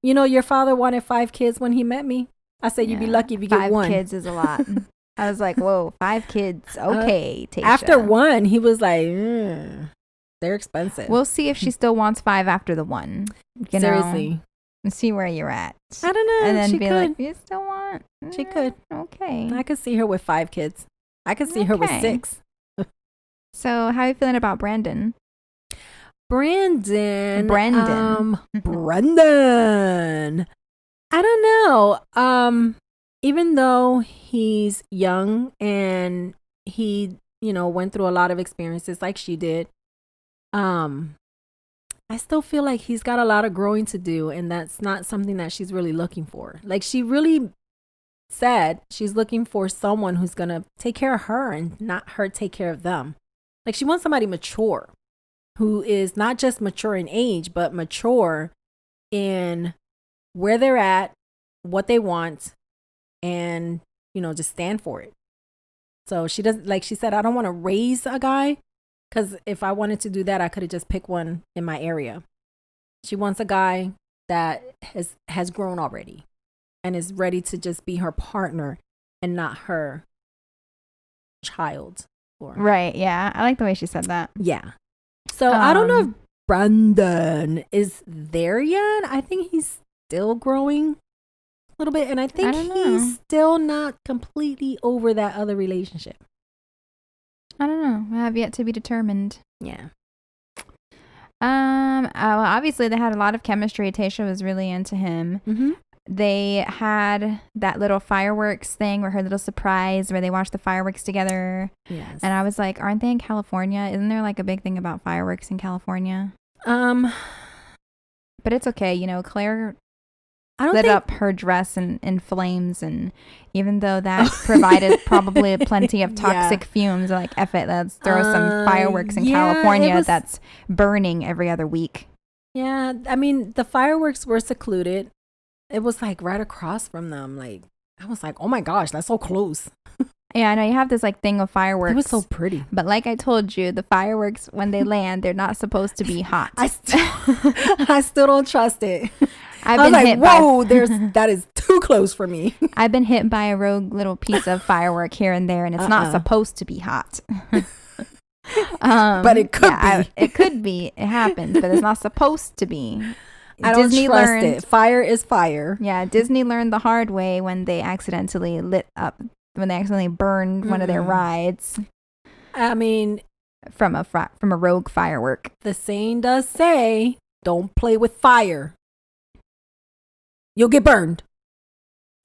You know, your father wanted 5 kids when he met me. I said, you'd be lucky if you get 1. 5 kids is a lot. I was like, whoa, 5 kids. Okay, Tayshia. After 1, he was like, they're expensive. We'll see if she still wants 5 after the 1. Seriously. And see where you're at. I don't know. And then be like, you still want? She could. Okay. I could see her with 5 kids. I could see her with 6. So how are you feeling about Brandon? Brendan. I don't know. Even though he's young and he, you know, went through a lot of experiences like she did, I still feel like he's got a lot of growing to do, and that's not something that she's really looking for. Like, she really said she's looking for someone who's going to take care of her and not her take care of them. Like, she wants somebody mature who is not just mature in age, but mature in where they're at, what they want, and, you know, just stand for it. So she doesn't, like she said, I don't want to raise a guy, because if I wanted to do that, I could have just picked one in my area. She wants a guy that has grown already and is ready to just be her partner and not her child. Right. Yeah. I like the way she said that. Yeah. So I don't know if Brandon is there yet. I think he's still growing a little bit. And I think he's still not completely over that other relationship. I don't know. I have yet to be determined. Yeah. Well, obviously they had a lot of chemistry. Tayshia was really into him. Mm-hmm. They had that little fireworks thing, where her little surprise, where they watched the fireworks together. Yes. And I was like, aren't they in California? Isn't there like a big thing about fireworks in California? But it's okay. You know, Claire lit up her dress in flames, and even though that provided probably plenty of toxic fumes, like, F it, let's throw some fireworks in California that's burning every other week. Yeah, I mean, the fireworks were secluded. It was like right across from them. Like, I was like, oh my gosh, that's so close. Yeah, I know you have this like thing of fireworks. It was so pretty. But like I told you, the fireworks, when they land, they're not supposed to be hot. I still don't trust it. I was like, whoa, that is too close for me. I've been hit by a rogue little piece of firework here and there, and it's not supposed to be hot. But it could be. It could be. It happens, but it's not supposed to be. I don't trust it. Fire is fire. Yeah, Disney learned the hard way when they accidentally burned one of their rides. I mean, from a rogue firework. The saying does say, "Don't play with fire. You'll get burned."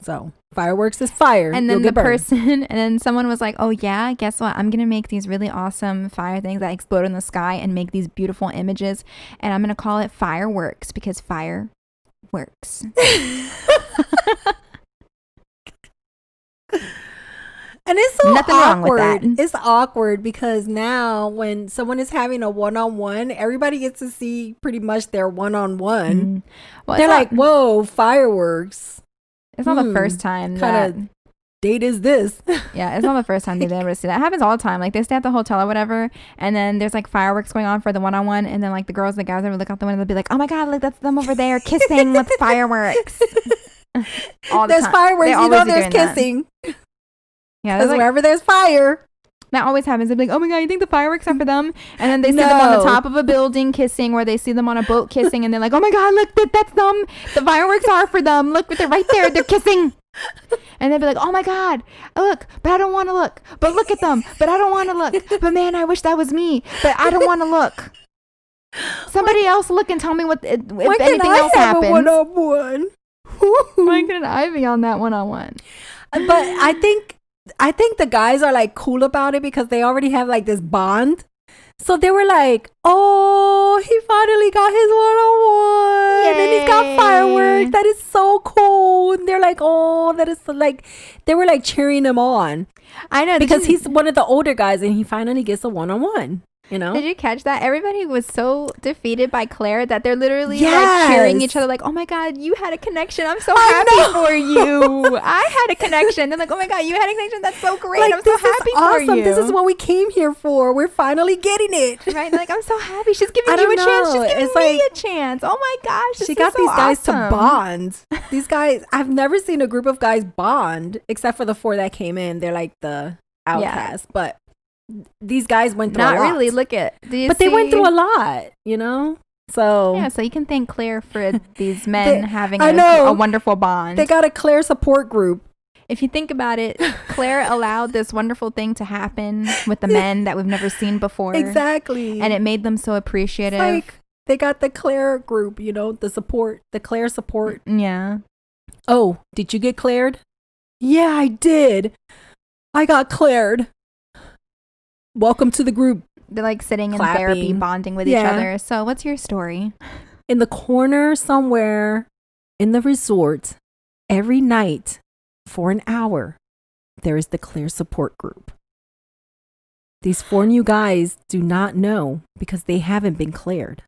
So fireworks is fire. And then and then someone was like, "Oh yeah, guess what? I'm gonna make these really awesome fire things that explode in the sky and make these beautiful images, and I'm gonna call it fireworks because fire works." And it's so nothing wrong with that. It's awkward because now when someone is having a one-on-one, everybody gets to see pretty much their one-on-one. Well, they're like, "Whoa, fireworks." It's not the first time kind of date is this. Yeah, it's not the first time they've ever seen that. It happens all the time. Like, they stay at the hotel or whatever, and then there's like fireworks going on for the one-on-one, and then like the girls and the guys would look out the window and they'll be like, "Oh my god, look, that's them over there kissing with fireworks." All the there's time. Fireworks, you know, there's kissing. That. Yeah, because wherever there's fire. That always happens. They're like, "Oh my god, you think the fireworks are for them?" And then they see them on the top of a building kissing, or they see them on a boat kissing, and they're like, "Oh my god, look, that's them. The fireworks are for them. Look, they're right there. They're kissing." And they'd be like, "Oh my god, look, but I don't want to look. But look at them. But I don't want to look. But man, I wish that was me. But I don't want to look. Somebody else look and tell me if anything else happens." One-on-one. Why couldn't I be on that one-on-one? But I think the guys are like cool about it because they already have like this bond. So they were like, "Oh, he finally got his one-on-one. Yay. And he's got fireworks. That is so cool." And they're like, "Oh, that is so," like, they were like cheering him on. I know, because he's one of the older guys and he finally gets a one-on-one. You know? Did you catch that? Everybody was so defeated by Claire that they're literally like cheering each other like, "Oh my god, you had a connection. I'm so happy for you. I had a connection." They're like, "Oh my god, you had a connection. That's so great. Like, I'm so happy for you. This is what we came here for. We're finally getting it." Right? Like, I'm so happy. She's giving you a chance. She's giving me a chance. Oh my gosh. She got these guys to bond. These guys, I've never seen a group of guys bond except for the 4 that came in. They're like the outcasts. But these guys went through a lot. Not really. Look at. But they went through a lot, you know? So yeah, so you can thank Claire for these men having a wonderful bond. They got a Claire support group. If you think about it, Claire allowed this wonderful thing to happen with the men that we've never seen before. Exactly. And it made them so appreciative. Like, they got the Claire group, you know, the Claire support. Yeah. "Oh, did you get Claired?" "Yeah, I did. I got Claired. Welcome to the group." They're like sitting in therapy, bonding with each other. So what's your story? In the corner somewhere in the resort, every night, for an hour, there is the Clare support group. These 4 new guys do not know because they haven't been cleared.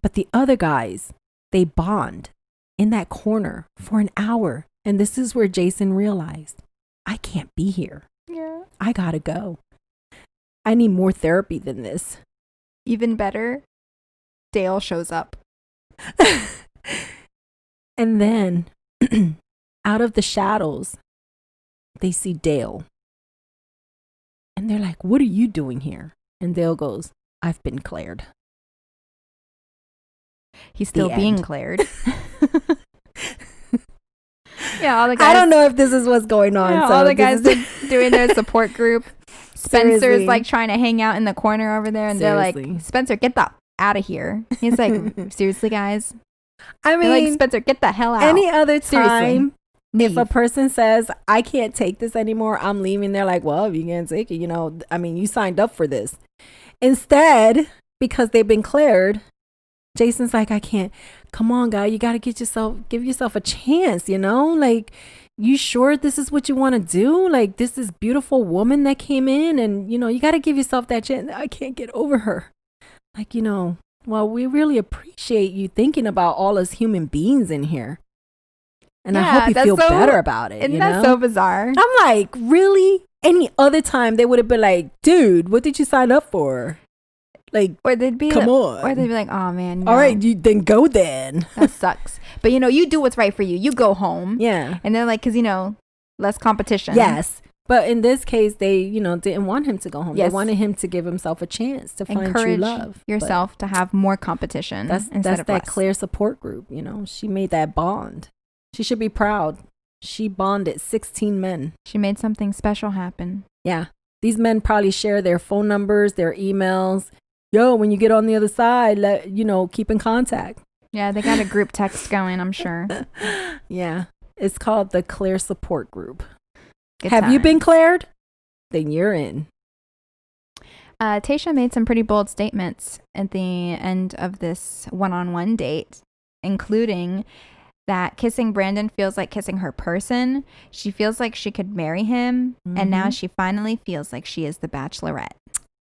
But the other guys, they bond in that corner for an hour. And this is where Jason realized, I can't be here. Yeah. I gotta go. I need more therapy than this. Even better, Dale shows up. And then out of the shadows, they see Dale. And they're like, what are you doing here? And Dale goes, I've been cleared. He's still The being end. cleared. Yeah, all the guys. I don't know if this is what's going on. Yeah, so all the guys this is doing their support group. Spencer's Seriously. like trying to hang out in the corner over there, and they're Seriously. like, Spencer, get the out of here. He's like, seriously, guys? I They're like, mean, Spencer, get the hell out. any other Seriously. time, if a Leave. person says, I can't take this anymore, I'm leaving, they're like, well, if you can't take it, you signed up for this. Instead, because they've been cleared, Jason's like, I can't. Come on, guy, you got to give yourself a chance, like, you sure this is what you want to do? Like, this beautiful woman that came in and, you got to give yourself that chance. I can't get over her. Like, well, we really appreciate you thinking about all us human beings in here. And I hope you feel better about it. Isn't that so bizarre? I'm like, really? Any other time they would have been like, dude, what did you sign up for? Like, Or they'd be come on. Or they'd be like, oh man, no, All right, then go then. that sucks. But you do what's right for you. You go home. Yeah. And they're like, because less competition. Yes. But in this case, they, didn't want him to go home. Yes. They wanted him to give himself a chance to find true Encourage love. yourself to have more competition. That's instead of that less. Clare support group. She made that bond. She should be proud. She bonded 16 men. She made something special happen. Yeah. These men probably share their phone numbers, their emails. Yo, when you get on the other side, keep in contact. Yeah, they got a group text going, I'm sure. Yeah. It's called the Clare support group. Good Have you times. been cleared? Then you're in. Tayshia made some pretty bold statements at the end of this one-on-one date, including that kissing Brandon feels like kissing her person. She feels like she could marry him. And now she finally feels like she is the Bachelorette.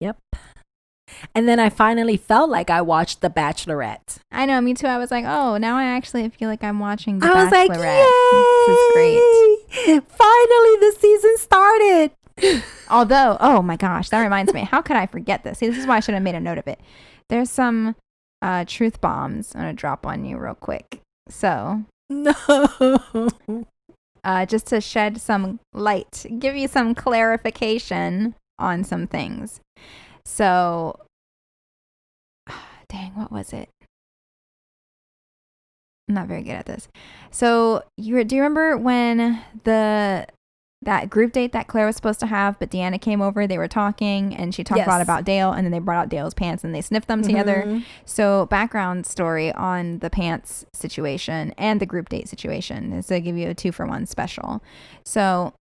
Yep. And then I finally felt like I watched The Bachelorette. I know, me too. I was like, oh, now I actually feel like I'm watching The I was like, Bachelorette. yay! This is great. Finally, the season started. Although, oh my gosh, that reminds me. How could I forget this? See, this is why I should have made a note of it. There's some truth bombs I'm going to drop on you real quick. So, No. just to shed some light, give you some clarification on some things. So, dang, what was it? I'm not very good at this. So, do you remember when that group date that Claire was supposed to have, but Deanna came over, they were talking, and she talked a lot about Dale, and then they brought out Dale's pants, and they sniffed them together. So, background story on the pants situation and the group date situation is to give you a 2-for-1 special. So,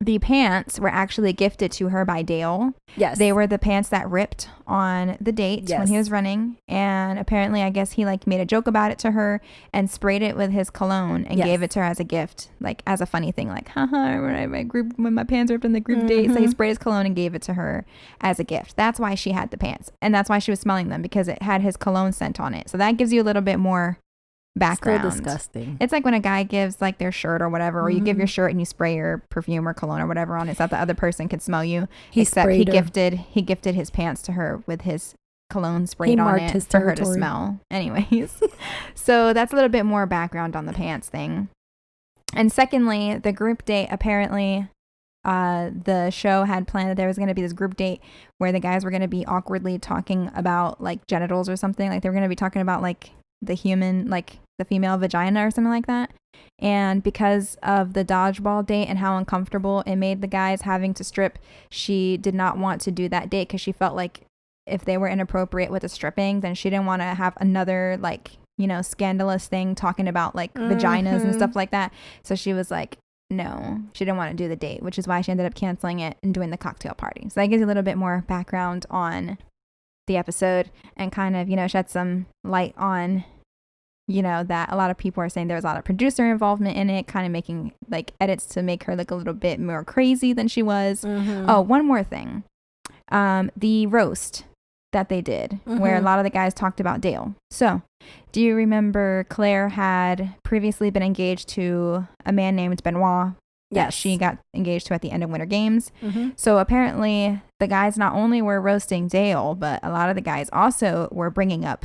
the pants were actually gifted to her by Dale. Yes. They were the pants that ripped on the date when he was running. And apparently, I guess he made a joke about it to her and sprayed it with his cologne and gave it to her as a gift, as a funny thing, haha, when my pants ripped on the group date. So he sprayed his cologne and gave it to her as a gift. That's why she had the pants. And that's why she was smelling them, because it had his cologne scent on it. So that gives you a little bit more background. Still disgusting. It's like when a guy gives their shirt or whatever, or you give your shirt and you spray your perfume or cologne or whatever on it so that the other person could smell you. He gifted his pants to her with his cologne sprayed on it for her to smell. Anyways, so that's a little bit more background on the pants thing. And secondly, the group date, apparently the show had planned that there was going to be this group date where the guys were going to be awkwardly talking about genitals or something. They were going to be talking about the human, the female vagina or something like that. And because of the dodgeball date and how uncomfortable it made the guys having to strip, she did not want to do that date because she felt like if they were inappropriate with the stripping, then she didn't want to have another scandalous thing talking about vaginas and stuff like that. So she was like, no, she didn't want to do the date, which is why she ended up canceling it and doing the cocktail party. So that gives you a little bit more background on the episode and kind of, shed some light on you know, that a lot of people are saying there was a lot of producer involvement in it, kind of making like edits to make her look a little bit more crazy than she was. Oh, one more thing. The roast that they did, where a lot of the guys talked about Dale. So, do you remember Claire had previously been engaged to a man named Benoit? That she got engaged to at the end of Winter Games. So apparently the guys not only were roasting Dale, but a lot of the guys also were bringing up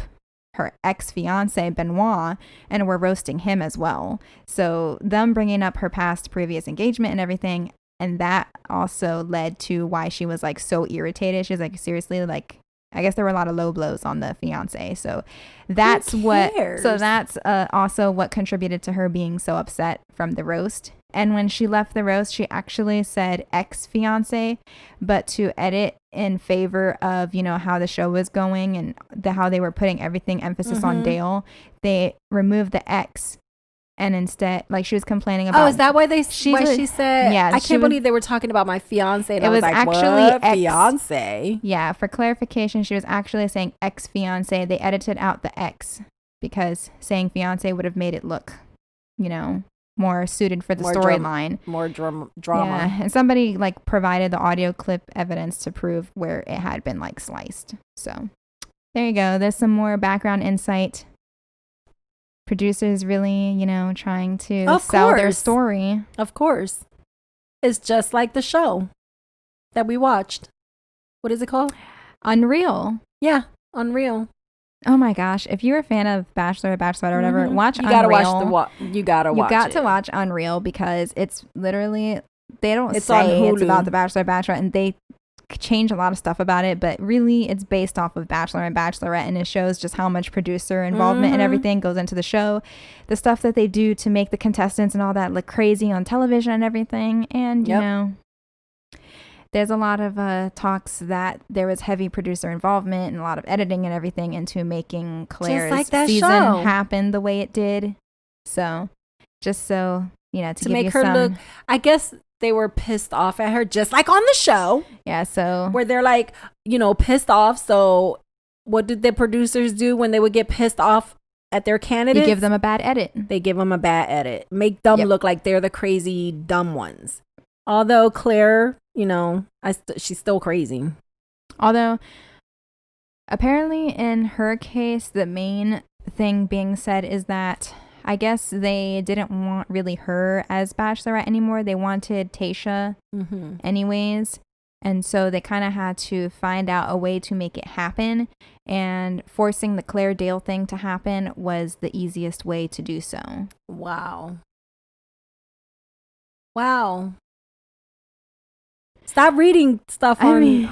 her ex-fiance Benoit and were roasting him as well. So them bringing up her past previous engagement and everything, and that also led to why she was like so irritated. She was like, seriously, like, I guess there were a lot of low blows on the fiance. So that's also what contributed to her being so upset from the roast. And when she left the roast, she actually said ex-fiance, but to edit in favor of, you know, how the show was going and how they were putting everything emphasis on Dale, they removed the ex. And instead, like, she was complaining about. Oh, is that why she said? Yeah, I can't believe they were talking about my fiance. And it was like, actually what? Fiance. Yeah, for clarification, she was actually saying ex-fiance. They edited out the ex because saying fiance would have made it look, you know, more suited for the storyline. More drama. Yeah, and somebody like provided the audio clip evidence to prove where it had been like sliced. So there you go. There's some more background insight. Producers really, you know, trying to sell their story. Of course. It's just like the show that we watched. What is it called? Unreal. Yeah, Unreal. Oh my gosh. If you're a fan of Bachelorette or whatever, watch you Unreal. You gotta watch to watch Unreal because it's literally, they don't it's say it's about the Bachelorette, and they change a lot of stuff about it, but really it's based off of Bachelor and Bachelorette, and it shows just how much producer involvement and everything goes into the show, the stuff that they do to make the contestants and all that look crazy on television and everything. And you know, there's a lot of talks that there was heavy producer involvement and a lot of editing and everything into making Claire's season happen the way it did. So just so, you know, to give make you her look, I guess they were pissed off at her, just like on the show. Yeah, so where they're like, you know, pissed off. So what did the producers do when they would get pissed off at their candidates? You give them a bad edit. They give them a bad edit. Make them look like they're the crazy dumb ones. Although Claire, you know, she's still crazy. Although apparently in her case, the main thing being said is that I guess they didn't want really her as Bachelorette anymore. They wanted Tayshia anyways. And so they kind of had to find out a way to make it happen. And forcing the Claire Dale thing to happen was the easiest way to do so. Wow. Stop reading stuff online.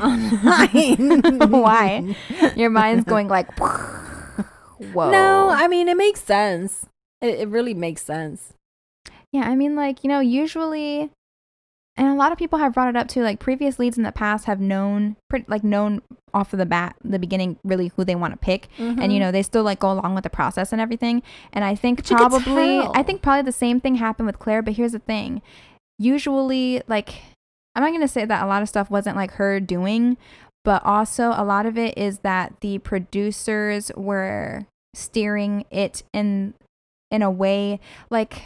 Why? Your mind's going like, whoa. No, I mean, it makes sense. It really makes sense. Yeah, I mean, like, you know, usually, and a lot of people have brought it up too, like previous leads in the past have known off of the beginning, really who they want to pick. And, you know, they still like go along with the process and everything. And I think probably the same thing happened with Claire, but here's the thing. Usually, like, I'm not going to say that a lot of stuff wasn't like her doing, but also a lot of it is that the producers were steering it in a way, like,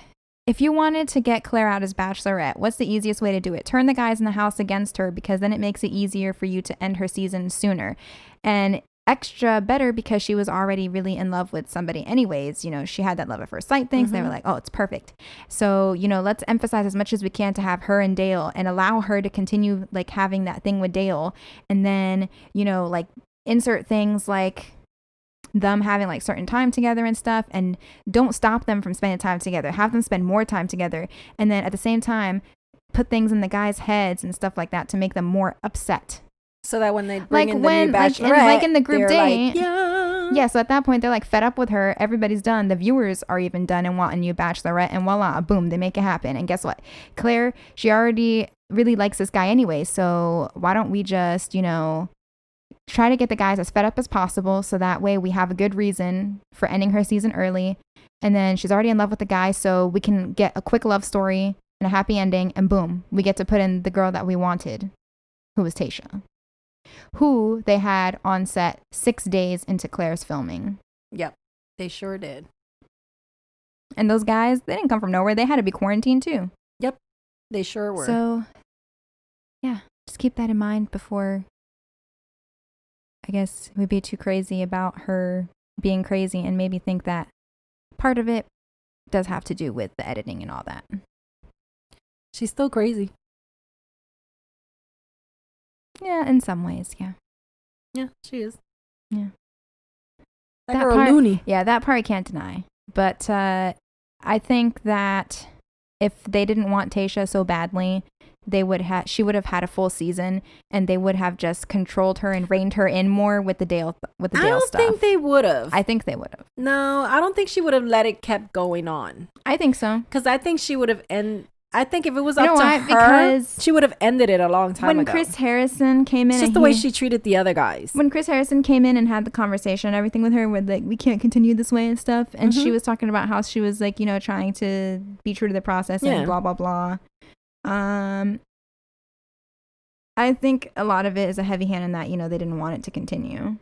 if you wanted to get Claire out as Bachelorette, what's the easiest way to do it? Turn the guys in the house against her, because then it makes it easier for you to end her season sooner. And extra better because she was already really in love with somebody anyways. You know, she had that love at first sight thing. So they were like, oh, it's perfect. So, you know, let's emphasize as much as we can to have her and Dale and allow her to continue like having that thing with Dale. And then, you know, like insert things like them having like certain time together and stuff, and don't stop them from spending time together. Have them spend more time together. And then at the same time, put things in the guys' heads and stuff like that to make them more upset. So that when they bring in the new Bachelorette, like in the group date, like, yeah. So at that point, they're like fed up with her. Everybody's done. The viewers are even done and want a new Bachelorette, and voila, boom, they make it happen. And guess what? Claire, she already really likes this guy anyway. So why don't we just, you know, try to get the guys as fed up as possible, so that way we have a good reason for ending her season early. And then she's already in love with the guy, so we can get a quick love story and a happy ending, and boom, we get to put in the girl that we wanted, who was Tayshia, who they had on set 6 days into Claire's filming. Yep, they sure did. And those guys, they didn't come from nowhere. They had to be quarantined too. Yep. They sure were. So, yeah, just keep that in mind before, I guess, we'd be too crazy about her being crazy and maybe think that part of it does have to do with the editing and all that. She's still crazy. Yeah, in some ways, yeah. Yeah, she is. Yeah. Like her a loony. Yeah, that part I can't deny. But I think that if they didn't want Tayshia so badly, she would have had a full season, and they would have just controlled her and reined her in more with the Dale stuff. I don't think they would have. I think they would have. No, I don't think she would have let it kept going on. I think so. Because I think she would have I think if it was up to her, because she would have ended it a long time ago. When Chris Harrison came in, it's just the way she treated the other guys. When Chris Harrison came in and had the conversation and everything with her, with like, we can't continue this way and stuff, and she was talking about how she was like, trying to be true to the process and blah blah blah. I think a lot of it is a heavy hand in that they didn't want it to continue,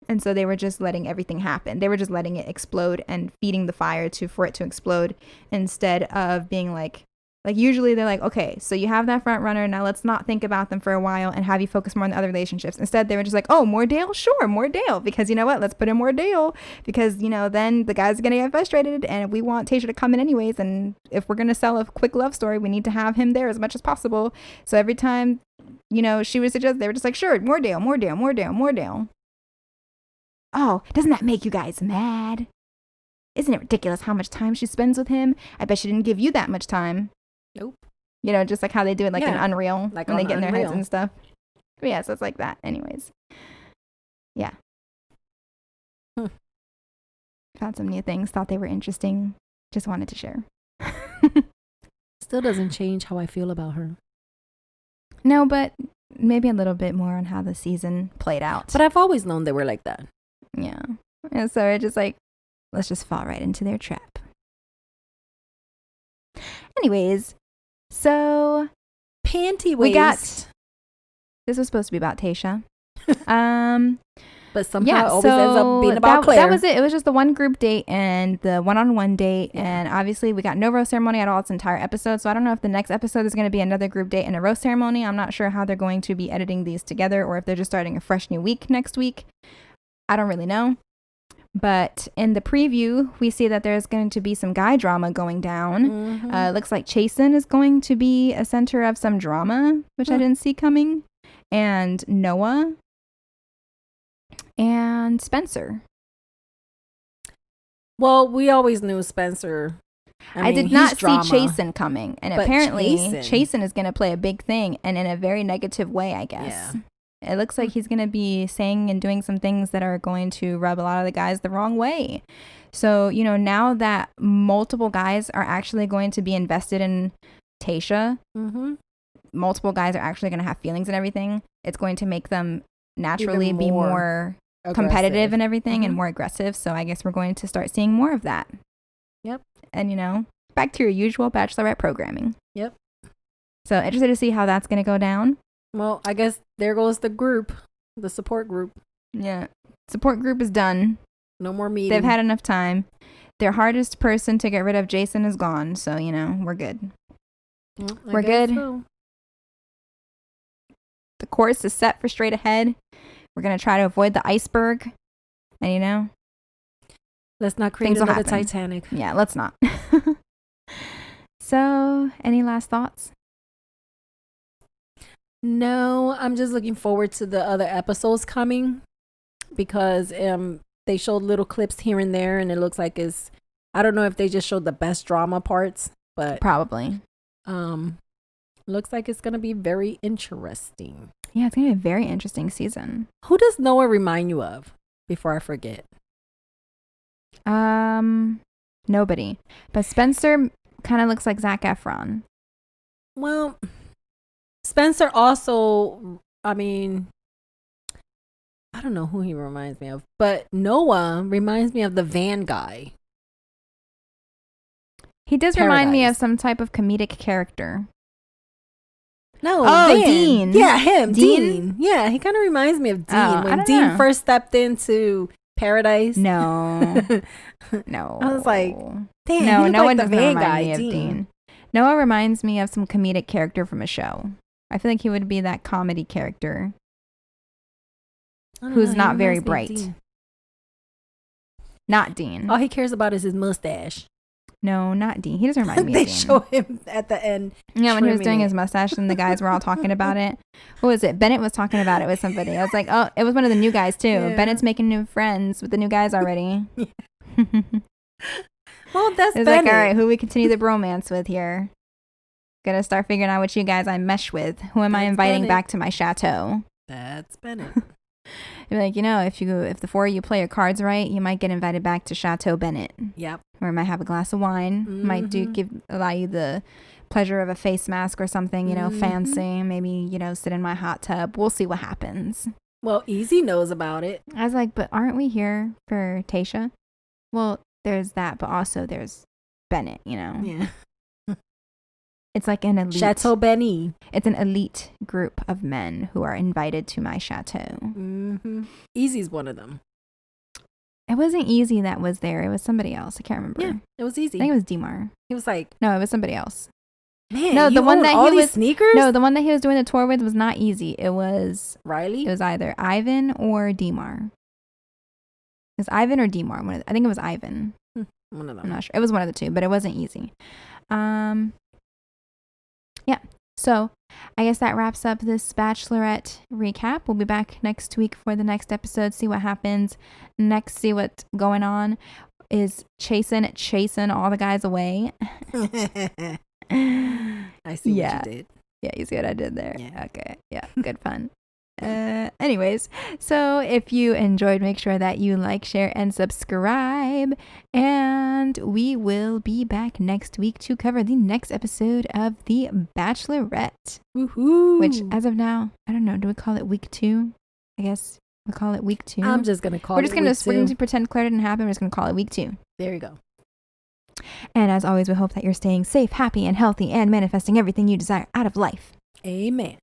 and so they were just letting everything happen. They were just letting it explode and feeding the fire for it to explode, instead of being like usually they're like, okay, so you have that front runner, now let's not think about them for a while and have you focus more on the other relationships. Instead, they were just like, oh, more Dale? Sure, more Dale. Because you know what? Let's put in more Dale. Because, then the guys are going to get frustrated, and we want Tayshia to come in anyways. And if we're going to sell a quick love story, we need to have him there as much as possible. So every time, she would suggest, they were just like, sure, more Dale, more Dale, more Dale, more Dale. Oh, doesn't that make you guys mad? Isn't it ridiculous how much time she spends with him? I bet she didn't give you that much time. Nope. Just like how they do it in Unreal, like when they get in their heads and stuff. But yeah, so it's like that. Anyways. Yeah. Found some new things, thought they were interesting. Just wanted to share. Still doesn't change how I feel about her. No, but maybe a little bit more on how the season played out. But I've always known they were like that. Yeah. And so it's just like, let's just fall right into their trap. Anyways. So, panty waist. We got. This was supposed to be about Tayshia. But somehow it always ends up being about Clare. That was it. It was just the one group date and the one-on-one date. Yeah. And obviously, we got no rose ceremony at all. It's entire episode. So I don't know if the next episode is going to be another group date and a rose ceremony. I'm not sure how they're going to be editing these together, or if they're just starting a fresh new week next week. I don't really know. But in the preview, we see that there's going to be some guy drama going down. Looks like Chasen is going to be a center of some drama, which I didn't see coming. And Noah. And Spencer. Well, we always knew Spencer. I did not see Chasen coming. And apparently, Chasen is going to play a big thing. And in a very negative way, I guess. Yeah. It looks like he's going to be saying and doing some things that are going to rub a lot of the guys the wrong way. So, now that multiple guys are actually going to be invested in Tayshia, multiple guys are actually going to have feelings and everything, it's going to make them naturally be more competitive and everything and more aggressive. So I guess we're going to start seeing more of that. Yep. And, back to your usual Bachelorette programming. Yep. So interested to see how that's going to go down. Well, I guess there goes the group, the support group. Yeah. Support group is done. No more meetings. They've had enough time. Their hardest person to get rid of, Jason, is gone. So, we're good. Well, we're good. So. The course is set for straight ahead. We're going to try to avoid the iceberg. And, let's not create another Titanic. Yeah, let's not. So, any last thoughts? No, I'm just looking forward to the other episodes coming, because they showed little clips here and there, and it looks like I don't know if they just showed the best drama parts, but probably. Looks like it's going to be very interesting. Yeah, it's going to be a very interesting season. Who does Noah remind you of, before I forget? Nobody. But Spencer kind of looks like Zac Efron. Well, Spencer also, I don't know who he reminds me of, but Noah reminds me of the van guy. He does remind me of some type of comedic character. No, Dean. Yeah, him. Dean. Yeah, he kind of reminds me of Dean. When Dean first stepped into Paradise. No. No. I was like, damn. No, he Noah like the doesn't main remind guy, me of Dean. Dean. Noah reminds me of some comedic character from a show. I feel like he would be that comedy character who's not very bright. Not Dean. All he cares about is his mustache. No, not Dean. He doesn't remind me of They Dean. show him at the end. Yeah, when he was doing trimming his mustache and the guys were all talking about it. What was it? Bennett was talking about it with somebody. I was like, oh, it was one of the new guys too. Yeah. Bennet's making new friends with the new guys already. Well, that's It's Bennett. like, all right, who we continue the bromance with here? Gotta start figuring out which you guys I mesh with. Who am I That's inviting Bennett. back to my chateau? That's Bennett. You're like, if the four of you play your cards right, you might get invited back to Chateau Bennett. Yep. Or might have a glass of wine. Might allow you the pleasure of a face mask or something, fancy. Maybe, sit in my hot tub. We'll see what happens. Well, Easy knows about it. I was like, but aren't we here for Tayshia? Well, there's that, but also there's Bennett, Yeah. It's like an elite. Chateau Benny. It's an elite group of men who are invited to my chateau. Easy's one of them. It wasn't Easy that was there. It was somebody else. I can't remember. Yeah, it was Easy. I think it was Demar. He was like, No, it was somebody else. man, No, you the one own that all he these was sneakers? No, the one that he was doing the tour with was not Easy. It was Riley? It was either Ivan or Demar. It was Ivan or Demar. I think it was Ivan. One of them. I'm not sure. It was one of the two, but it wasn't Easy. Yeah. So I guess that wraps up this Bachelorette recap. We'll be back next week for the next episode. See what happens next. See what's going on. Is chasing all the guys away. I see what you did. Yeah, you see what I did there? Yeah. Okay. Yeah, good fun. Anyways, so if you enjoyed, make sure that you like, share, and subscribe. And we will be back next week to cover the next episode of The Bachelorette. Woohoo! Which, as of now, I don't know. Do we call it week 2? I guess we'll call it week 2. I'm just gonna call it. We're just gonna pretend Claire didn't happen. We're just gonna call it week 2. There you go. And as always, we hope that you're staying safe, happy, and healthy, and manifesting everything you desire out of life. Amen.